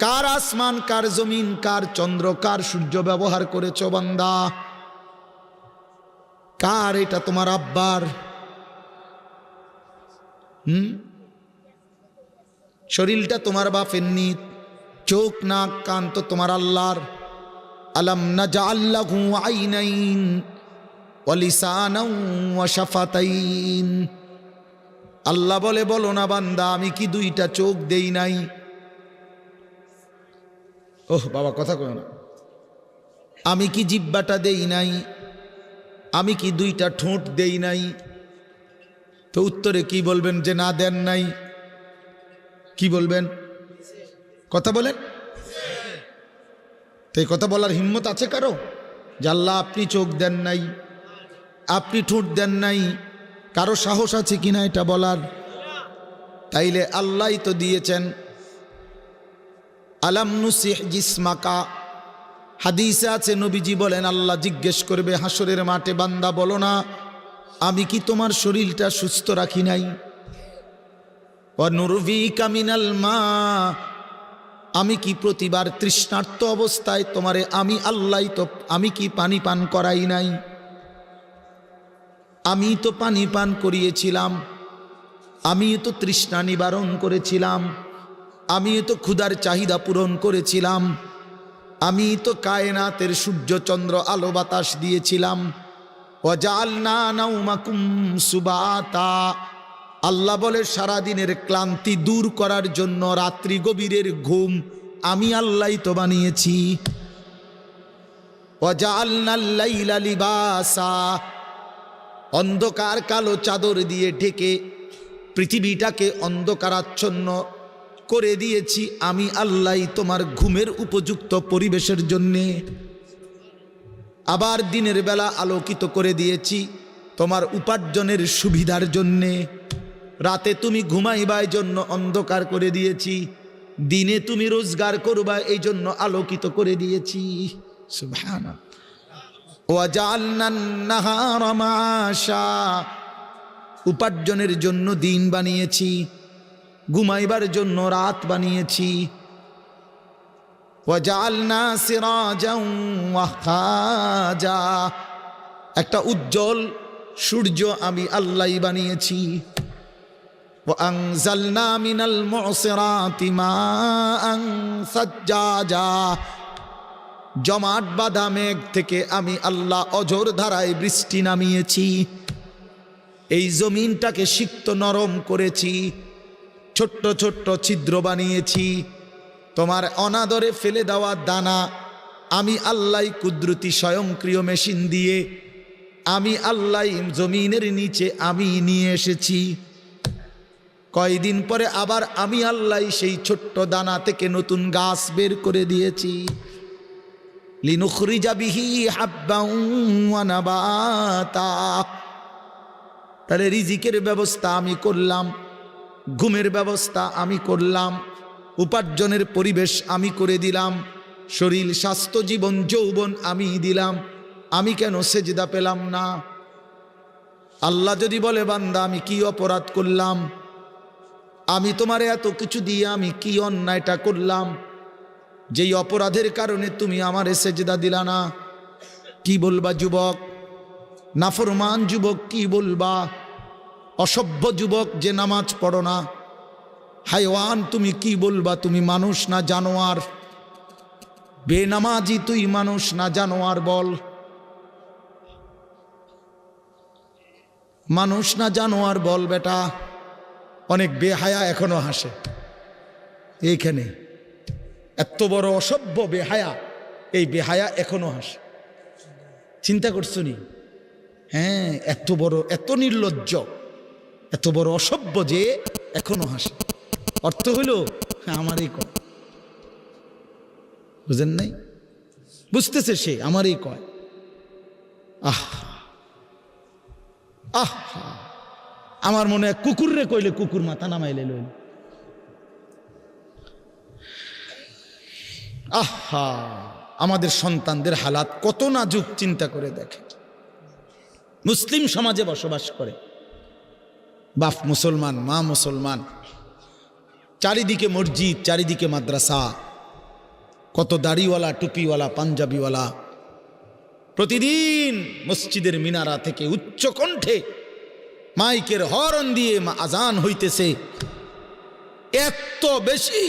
কার আসমান, কার জমিন, কার চন্দ্র, কার সূর্য ব্যবহার করেছ বান্দা? কার এটা? তোমার আব্বার? শরীরটা তোমার বাপের নি, চোখ নাক কান তো তোমার আল্লাহর। আলাম নাজআল লাহু আইনাইন ওয়া লিসানান ওয়া শাফাতাইন। আল্লাহ বলে বলো না বান্দা আমি কি দুইটা চোখ দেই নাই? ওহ বাবা কথা কয় না। আমি কি জিহ্বাটা দেই নাই? আমি কি দুইটা ঠোঁট দেই নাই? তো উত্তরে কি বলবেন যে না দেন নাই? কি বলবেন? কথা বলেন। তো এই কথা বলার হিম্মত আছে কারো যে আল্লাহ আপনি চোখ দেন নাই, আপনি ঠোঁট দেন নাই? কারো সাহস আছে কিনা এটা বলার? তাইলে আল্লাহই তো দিয়েছেন। আলাম নুসিহ জিসমাকা, হাদিসে আছে নবীজি বলেন আল্লাহ জিজ্ঞেস করবে হাসরের মাঠে, বান্দা বলো না আমি কি তোমার শরীরটা সুস্থ রাখি নাই? ওয়া নুরভিকা মিনাল মা, আমি কি প্রতিবার তৃষ্ণার্ত অবস্থায় তোমারে আমি আল্লাহ তো আমি কি পানি পান করাই নাই? আমি তো পানি পান করিয়েছিলাম, আমি তো তৃষ্ণা নিবারণ করেছিলাম, আমি তো ক্ষুধার চাহিদা পূরণ করেছিলাম, আমি তো কায়নাতের সূর্য চন্দ্র আলো বাতাস দিয়েছিলাম। ওয়াজআলনা নাওমাকুম সুবাতা, আল্লাহ বলে সারাদিনের ক্লান্তি দূর করার জন্য রাত্রি গভীরের ঘুম আমি আল্লাহই তো বানিয়েছি। ওয়াজআলনাল লাইলা লিবাসা, অন্ধকার কালো চাদর দিয়ে ঢেকে পৃথিবীটাকে অন্ধকারাচ্ছন্ন করে দিয়েছি আমি আল্লাহই তোমার ঘুমের উপযুক্ত পরিবেশের জন্যে। আবার দিনের বেলা আলোকিত করে দিয়েছি তোমার উপার্জনের সুবিধার জন্যে। রাতে তুমি ঘুমাইবার জন্য অন্ধকার করে দিয়েছি, দিনে তুমি রোজগার করবা এই জন্য আলোকিত করে দিয়েছি। সুবহানাল্লাহ। ওয়াজআলনান নাহারা মাআশা, উপার্জনের জন্য দিন বানিয়েছি, ঘুমাইবার জন্য রাত বানিয়েছি। ওয়াজআলনা সিরাজাও ওয়াহাজা, একটা উজ্জ্বল সূর্য আমি আল্লাহই বানিয়েছি। ওয়ানজালনা মিনাল মুসিরাতি মাআন সাজ্জাজা, জমাট বাঁধা মেঘ থেকে আমি আল্লাহ অঝোর ধারায় বৃষ্টি নামিয়েছি। এই জমিনটাকে সিক্ত নরম করেছি, ছোট্ট ছোট্ট ছিদ্র বানিয়েছি। তোমার অনাদরে ফেলে দেওয়া দানা আমি আল্লাহ কুদরতি স্বয়ংক্রিয় মেশিন দিয়ে আমি আল্লাহ জমিনের নিচে আমি নিয়ে এসেছি। কয়দিন পরে আবার আমি আল্লাহ সেই ছোট্ট দানা থেকে নতুন গাছ বের করে দিয়েছি। লিনুখরিজা বিহি হাব্বান ওয়া নাবাতা। তাহলে রিজিকের ব্যবস্থা আমি করলাম, ঘুমের ব্যবস্থা আমি করলাম, উপার্জনের পরিবেশ আমি করে দিলাম, শরীর স্বাস্থ্য জীবন যৌবন আমি দিলাম। আমি কেন সেজদা পেলাম না? আল্লাহ যদি বলে বান্দা আমি কি অপরাধ করলাম, আমি তোমার এত কিছু দিয়ে আমি কি অন্যায়টা করলাম, যেই অপরাধের কারণে তুমি আমারে সেজদা দিলা না? কি বলবা যুবক? নাফরমান যুবক কি বলবা? অসভ্য যুবক যে নামাজ পড়ো না, হাইওয়ান তুমি কি বলবা? তুমি মানুষ না জানোয়ার? বেনামাজি তুই মানুষ না জানোয়ার? বল, মানুষ না জানোয়ার বল বেটা। অনেক বেহায়া এখনো হাসে এইখানে, এত বড় অসভ্য বেহায়া, এই বেহায়া এখনো হাসে। চিন্তা করছো নি? হ্যাঁ, এত বড়, এত নির্লজ্জ, এত বড় অসভ্য যে এখনো হাসে। অর্থ হইল আমারই কয়, বুঝেন নাই? বুঝতেছে সে, আমারই কয়। আহ আহ, আমার মনে হয় কুকুররে কইলে কুকুর মাথা নামাইলে লইল। আহা, আমাদের সন্তানদের হালাত কত নাজুক, চিন্তা করে দেখে। মুসলিম সমাজে বসবাস করে, বাপ মুসলমান, মা মুসলমান, চারিদিকে মসজিদ, চারিদিকে মাদ্রাসা, কত দাড়িওয়ালা, টুপিওয়ালা, পাঞ্জাবিওয়ালা। প্রতিদিন মসজিদের মিনারা থেকে উচ্চ কণ্ঠে মাইকের হর্ন দিয়ে আজান হইতেছে। এত বেশি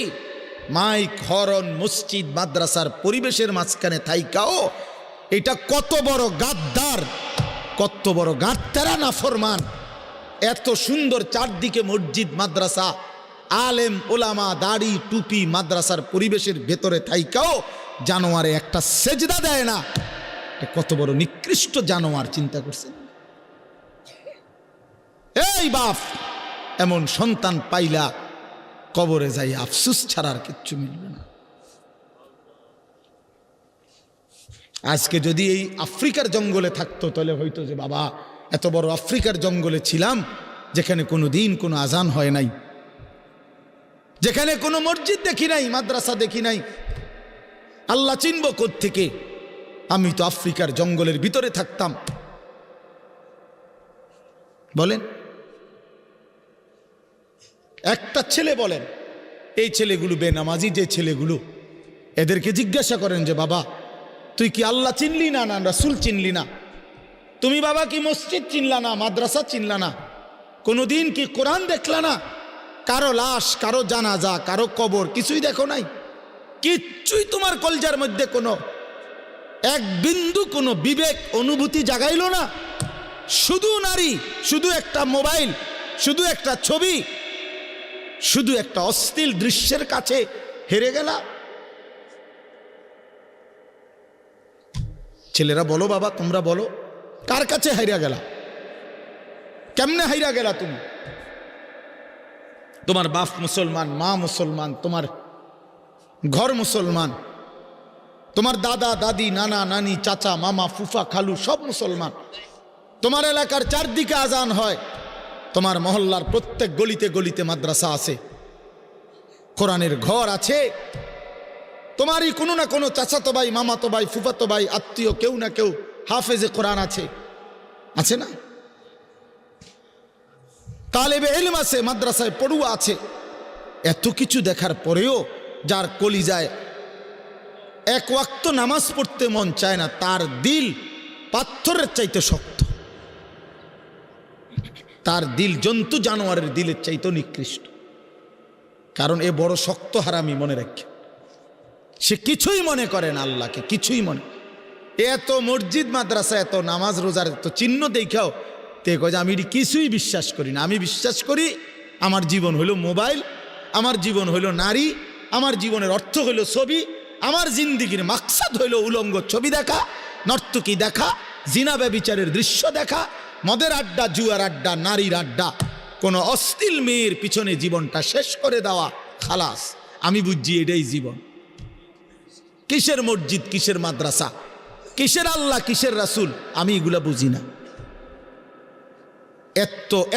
মাইক, হর্ন, মসজিদ, মাদ্রাসার পরিবেশের মাঝখানে থাইকাও এটা কত বড় গাদ্দার, কত বড় গাদ্দারা নাফরমান। এত সুন্দর চারদিকে মসজিদ, মাদ্রাসা, আলেম ওলামা, দাড়ি, টুপি, মাদ্রাসার পরিবেশের ভেতরে থাইকাও জানোয়ারে একটা সেজদা দেয় না। কত বড় নিকৃষ্ট জানোয়ার, চিন্তা করছেন? এই বাপ, এমন সন্তান পাইলা কবরে যাই আফসুস ছাড়ার কিচ্ছু মিলবে না। আজকে যদি এই আফ্রিকার জঙ্গলে থাকতো তাহলে হয়তো যে বাবা এত বড় আফ্রিকার জঙ্গলে ছিলাম, যেখানে কোনো দিন কোনো আজান হয় নাই, যেখানে কোনো মসজিদ দেখি নাই, মাদ্রাসা দেখি নাই, আল্লাহ চিনব কোত্থেকে? আমি তো আফ্রিকার জঙ্গলের ভিতরে থাকতাম। বলেন, একটা ছেলে বলেন, এই ছেলেগুলো বেনামাজি যে ছেলেগুলো, এদেরকে জিজ্ঞাসা করেন যে বাবা তুই কি আল্লাহ চিনলি না, না রাসূল চিনলি না? তুমি বাবা কি মসজিদ চিনলা না, মাদ্রাসা চিনলা না? কোনোদিন কি কোরআন দেখলা না? কারো লাশ, কারো জানাজা, কারো কবর কিছুই দেখো নাই? কিচ্ছুই তোমার কলজার মধ্যে কোনো এক বিন্দু কোনো বিবেক অনুভূতি জাগাইল না? শুধু নারী, শুধু একটা মোবাইল, শুধু একটা ছবি, শুধু একটা অশ্লীল দৃশ্যের কাছে হেরে গেলা। ছেলেরা বলো বাবা, তোমরা বলো, কার কাছে হাইরা গেলা? কেমনে হাইরা গেলা তুমি? তোমার বাপ মুসলমান, মা মুসলমান, তোমার ঘর মুসলমান, তোমার দাদা দাদি, নানা নানি, চাচা মামা, ফুফা খালু সব মুসলমান। তোমার এলাকার চারদিকে আজান হয়, তোমার মহল্লার প্রত্যেক গলিতে গলিতে মাদ্রাসা আছে, কোরআনের ঘর আছে, তোমারই কোনো না কোনো চাচাতো ভাই, মামাতো ভাই, ফুফাতো ভাই, আত্মীয় কেউ না কেউ হাফেজে কোরআন আছে, আছে না? তালেবে ইলম আছে, মাদ্রাসায় পড়ুয়া আছে। এত কিছু দেখার পরেও যার কলিজায় এক ওয়াক্ত নামাজ পড়তে মন চায় না, তার দিল পাথরের চাইতে শক্ত, তার দিল জন্তু জানোয়ারের দিলের চাইতে নিকৃষ্ট। কারণ এ বড় শক্ত হারামি, মনে রাখি। সে কিছুই মনে করে না আল্লাহকে, কিছুই মনে। এত মসজিদ মাদ্রাসা, এত নামাজ রোজার এত চিহ্ন দেখাও তে কয় যে আমি কিছুই বিশ্বাস করি না। আমি বিশ্বাস করি আমার জীবন হলো মোবাইল, আমার জীবন হলো নারী, আমার জীবনের অর্থ হলো ছবি, আমার জিন্দিগির মাকসাদ হলো উলঙ্গ ছবি দেখা, নর্তকী দেখা, জিনা ব্যভিচারের দৃশ্য দেখা, মদের আড্ডা, জুয়ার আড্ডা, নারীর আড্ডা, কোনো অশ্লীল মেয়ের পিছনে জীবনটা শেষ করে দেওয়া, খালাস। আমি বুঝছি এটাই জীবন। কিসের মসজিদ, কিসের মাদ্রাসা, কিসের আল্লাহ, কিসের রাসূল, আমি এগুলা বুঝি না।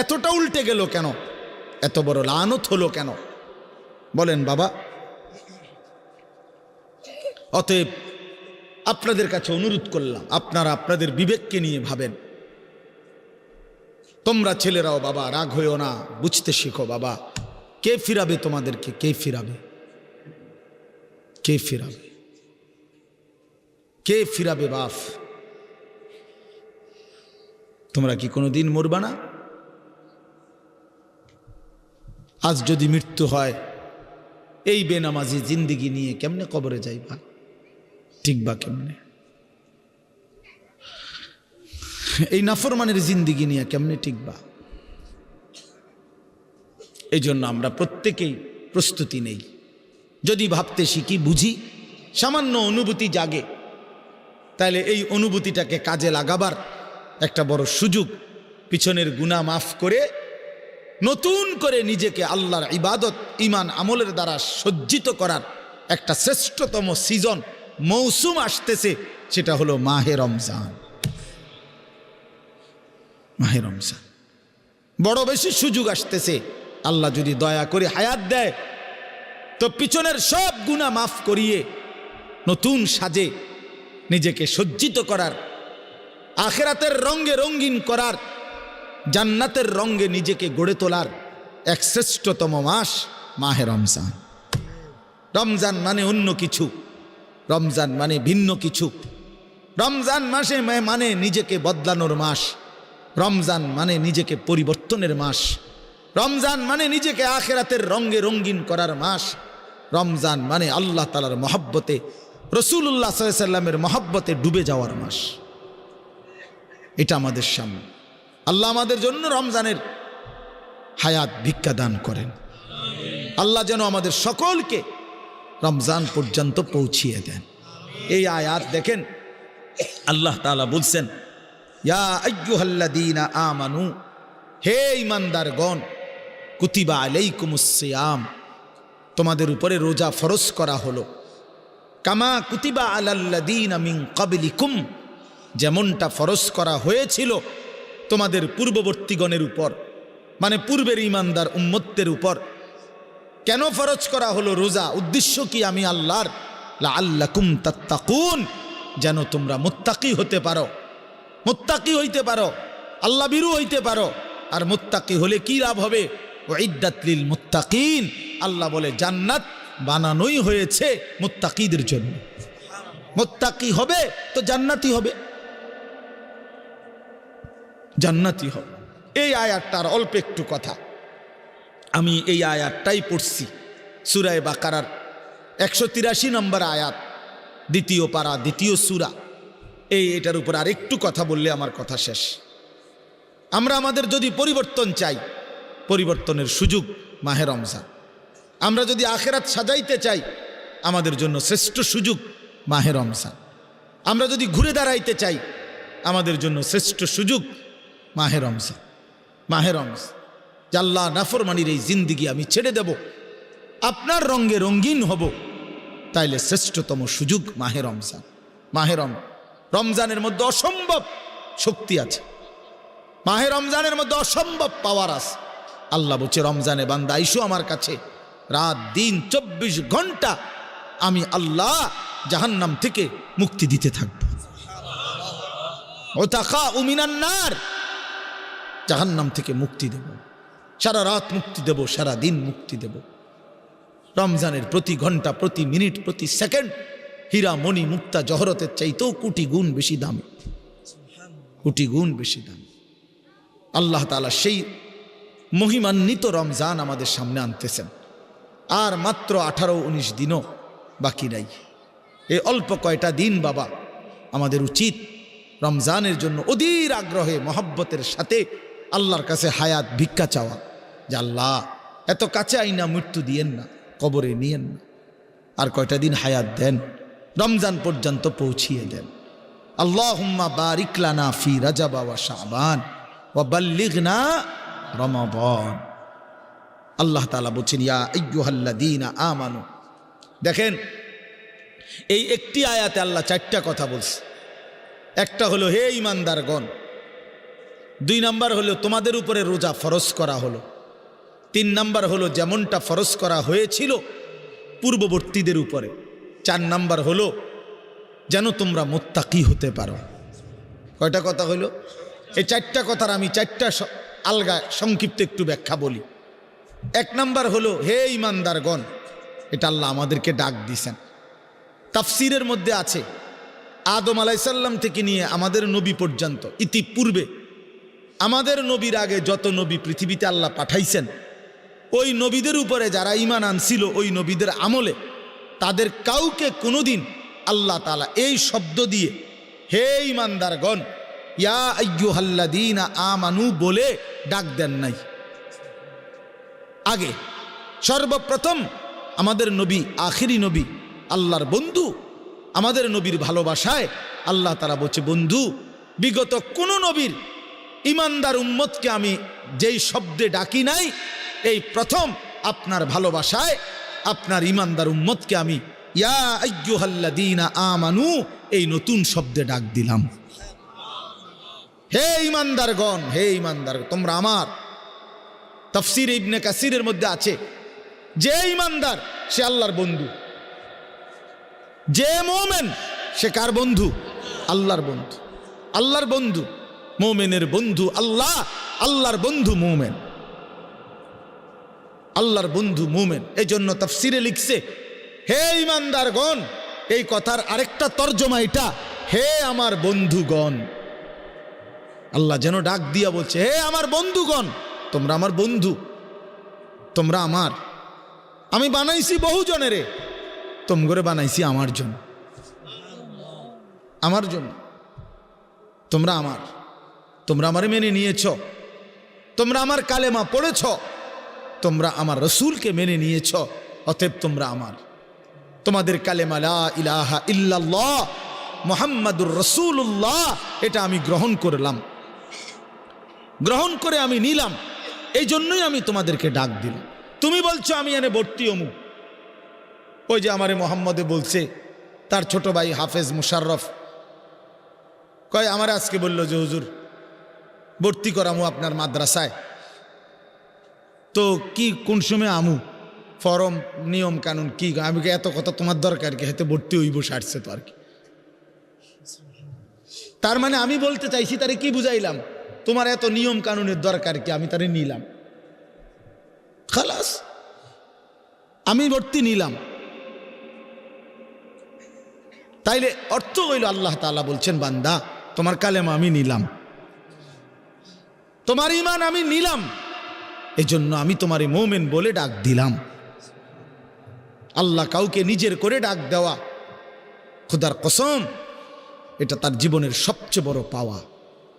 এতটা উল্টে গেল কেন? এত বড় লানত হলো কেন বলেন বাবা? অতএব আপনাদের কাছে অনুরোধ করলাম, আপনারা আপনাদের বিবেককে নিয়ে ভাবেন। তোমরা ছেলেরাও বাবা রাগ হইও না, বুঝতে শিখো বাবা। কে ফিরাবে তোমাদেরকে? কে ফিরাবে? কে ফিরাবে? কে ফিরাবে বাপ? তোমরা কি কোনোদিন মরবা না? আজ যদি মৃত্যু হয়, এই বেনামাজি জিন্দিগি নিয়ে কেমনে কবরে যাইবা? ঠিকবা কেমনে? এই নাফরমানের জিন্দিগি নিয়ে কেমনে ঠিকবা? এই জন্য আমরা প্রত্যেকেই প্রস্তুতি নেই। যদি ভাবতে শিখি, বুঝি, সামান্য অনুভূতি জাগে, তাহলে এই অনুভূতিটাকে কাজে লাগাবার একটা বড় সুযোগ, পিছনের গুনাহ মাফ করে নতুন করে নিজেকে আল্লাহর ইবাদত, ঈমান, আমলের দ্বারা সজ্জিত করার একটা শ্রেষ্ঠতম সিজন, মৌসুম আসতেছে, সেটা হলো মাহে রমজান। মাহে রমজান বড় বেশি সুযোগ আসতেছে। আল্লাহ যদি দয়া করে হায়াত দেয়, তো পিছনের সব গুনাহ মাফ করিয়ে নতুন সাজে নিজেকে সজ্জিত করার, আখিরাতের রঙে রঙিন করার, জান্নাতের রঙে নিজেকে গড়ে তোলার এক শ্রেষ্ঠতম মাস মাহে রমজান। রমজান মানে অন্য কিছু, রমজান মানে ভিন্ন কিছু। রমজান মাসে মানে নিজেকে বদলানোর মাস, রমজান মানে নিজেকে পরিবর্তনের মাস, রমজান মানে নিজেকে আখিরাতের রঙে রঙিন করার মাস, রমজান মানে আল্লাহ তাআলার মহব্বতে, রাসূলুল্লাহ সাল্লাল্লাহু আলাইহি ওয়াসাল্লামের মহব্বতে ডুবে যাওয়ার মাস। এটা আমাদের সামনে। আল্লাহ আমাদের জন্য রমজানের হায়াত ভিক্ষা দান করেন। আল্লাহ যেন আমাদের সকলকে রমজান পর্যন্ত পৌঁছিয়ে দেন। এই আয়াত দেখেন, আল্লাহ তাআলা বলছেন, ইয়া আইয়ুহাল্লাযীনা আমানু, হে ঈমানদারগণ, কুতিবা আলাইকুমুস সিয়াম, তোমাদের উপরে রোজা ফরজ করা হলো, কামা কুতিবা আলাল্লাযীনা মিন ক্বাবলিকুম, যেমনটা ফরজ করা হয়েছিল তোমাদের পূর্ববর্তীগণের উপর, মানে পূর্বের ঈমানদার উম্মতদের উপর। কেন ফরজ করা হলো রোজা? উদ্দেশ্য কি? আমি আল্লাহর, লাআল্লাকুম তাত্তাকুন, যেন তোমরা মুত্তাকি হতে পারো, মুত্তাকি হইতে পারো, আল্লাহ ভীরু হইতে পারো। আর মুত্তাকি হলে কি লাভ হবে? উইদ্দাত লিল মুত্তাকিন, আল্লাহ বলে জান্নাত বানানোই হয়েছে মুত্তাকিদের জন্য। মুত্তাকি হবে তো জান্নাতি হবে, জান্নাতি হবে। এই আয়াতটার অল্প একটু কথা, আমি এই আয়াতটাই পড়ছি, সূরা বাকারার 183 নম্বর আয়াত, দ্বিতীয় পারা, দ্বিতীয় সূরা। এটার উপর আর একটু কথা বললে আমার কথা শেষ। আমরা আমাদের যদি পরিবর্তন চাই, পরিবর্তনের সুযোগ মাহে রমজান। আমরা যদি আখিরাত সাজাইতে চাই, আমাদের জন্য শ্রেষ্ঠ সুযোগ মাহে রমজান। আমরা যদি ঘুরে দাঁড়াইতে চাই, আমাদের জন্য শ্রেষ্ঠ সুযোগ মাহে রমজান। মাহে রমজান, আল্লাহ নাফরমানির এই জিন্দিগি আমি ছেড়ে দেব, আপনার রঙে রঙিন হব, তাইলে শ্রেষ্ঠতম সুযোগ মাহে রমজান। মাহে রমজানের মধ্যে অসম্ভব শক্তি আছে, মাহে রমজানের মধ্যে অসম্ভব পাওয়ার আছে। আল্লাহ বলছে, রমজানে বান্দা আইসো আমার কাছে, রাত দিন 24 ঘন্টা আমি আল্লাহ জাহান্নাম থেকে মুক্তি দিতে থাকবো। ওতাকাউ মিনান নার, জাহান্নাম থেকে মুক্তি দেব, সারা রাত মুক্তি দেব, সারা দিন মুক্তি দেব। রমজানের প্রতি ঘন্টা, প্রতি মিনিট, প্রতি সেকেন্ড হীরা মণি মুক্তা জহরতের চাইতেও কোটি গুণ বেশি দামি, কোটি গুণ বেশি দামি। আল্লাহ তাআলা সেই মহিমান্বিত রমজান আমাদের সামনে আনতেছেন। আর মাত্র 18-19 দিনও বাকি নাই। এই অল্প কয়টা দিন বাবা আমাদের উচিত রমজানের জন্য অধীর আগ্রহে মহব্বতের সাথে আল্লাহর কাছে হায়াত ভিক্ষা চাওয়া, যে আল্লাহ এত কাছে আইনা মৃত্যু দিয়েন না, কবরে নিয়েন না, আর কয়টা দিন হায়াত দেন, রমজান পর্যন্ত পৌঁছিয়ে দেন। আল্লাহুম্মা বারিক লানা ফি রাজাব ওয়া শাবান ওয়া বাল্লিগনা রমাদান। আল্লাহ তাআলা বলেন ইয়া আইয়ুহাল্লাযীনা আমানু। দেখেন এই একটি আয়াতে আল্লাহ চারটা কথা বলছে। একটা হলো হে ঈমানদারগণ, 2 নাম্বার হলো তোমাদের উপরে রোজা ফরজ করা হলো, 3 নাম্বার হলো যেমনটা ফরজ করা হয়েছিল পূর্ববর্তীদের উপরে, 4 নাম্বার হলো যেন তোমরা মুত্তাকি হতে পারো। কয়টা কথা হলো? এই 4টা কথার আমি 4টা আলগা সংক্ষিপ্ত একটু ব্যাখ্যা বলি। 1 নাম্বার হলো হে ঈমানদারগণ, এটা আল্লাহ আমাদেরকে ডাক দিয়েছেন। তাফসিরের মধ্যে আছে আদম আলাইহিস সালাম থেকে নিয়ে আমাদের নবী পর্যন্ত ইতিপূর্বে আমাদের নবীর আগে যত নবী পৃথিবীতে আল্লাহ পাঠাইছেন, ওই নবীদের উপরে যারা ঈমান আনছিল ওই নবীদের আমলে তাদের কাউকে কোনোদিন আল্লাহ তাআলা এই শব্দ দিয়ে হে ঈমানদারগণ ইয়া আইয়ুহাল্লাযীনা আমানু বলে ডাক দেন নাই। আগে সর্বপ্রথম আমাদের নবী, আখিরি নবী, আল্লাহর বন্ধু, আমাদের নবীর ভালোবাসায় আল্লাহ তাআলা বলছে বন্ধু, বিগত কোন নবীর ঈমানদার উম্মতকে আমি যেই শব্দে ডাকি নাই, এই প্রথম আপনার ভালোবাসায় আপনার ঈমানদার উম্মতকে আমি ইয়া আইয়ুহাল্লাযীনা আমানু এই নতুন শব্দে ডাক দিলাম। হে ঈমানদারগণ, হে ঈমানদার তোমরা আমার। তাফসীর ইবনে কাসিরের মধ্যে আছে যে ঈমানদার সে আল্লাহর বন্ধু, যে মুমিন সে কার বন্ধু? আল্লাহর বন্ধু। আল্লাহর বন্ধু, মুমিনের বন্ধু আল্লাহ, আল্লাহর বন্ধু মুমিন, আল্লাহর বন্ধু মুমিন। এই জন্য তাফসীরে লিখছে হে ঈমানদারগণ, এই কথার আরেকটা তর্জমা এটা, হে আমার বন্ধুগণ। আল্লাহ যেন ডাক দিয়া বলছে হে আমার বন্ধুগণ, তোমরা আমার বন্ধু, তোমরা আমার। আমি বানাইছি বহু জনেরে, তোমগরে বানাইছি আমার জন্য, আমার জন্য। তোমরা আমার, তোমরা আমারে মেনে নিয়েছ, তোমরা আমার কালেমা পড়েছ, তোমরা আমার রসুলকে মেনে নিয়েছ, অতএব তোমরা আমার। তোমাদের কালেমা লা ইলাহা ইল্লাল্লাহ মুহাম্মাদুর রাসূলুল্লাহ এটা আমি গ্রহণ করলাম, গ্রহণ করে আমি নিলাম, এই জন্যই আমি তোমাদেরকে ডাক দিলাম। তুমি বলছো আমি এনে ভর্তি হমু, ওই যে আমারে মোহাম্মদে বলছে তার ছোট ভাই হাফেজ মুশাররফ কয় আমার আজকে বললো যে হুজুর ভর্তি করামু আপনার মাদ্রাসায়, তো কি কোন সময় আমু, ফরম নিয়ম কানুন কি? আমি এত কথা তোমার দরকার কি, হয়তো ভর্তি হইব সারছে তো আর কি। তার মানে আমি বলতে চাইছি তারে কি বুঝাইলাম, তোমার এত নিয়ম কানুনের দরকার কি, আমি তারে নিলাম, খালাস আমি ভর্তি নিলাম। তাইলে অর্থ হইল আল্লাহ তাআলা বলছেন বান্দা তোমার কালেমা আমি নিলাম, তোমার ঈমান আমি নিলাম, এজন্য আমি তোমারে মুমিন বলে ডাক দিলাম। আল্লাহ কাউকে নিজের করে ডাক দেওয়া, খোদার কসম, এটা তার জীবনের সবচেয়ে বড় পাওয়া।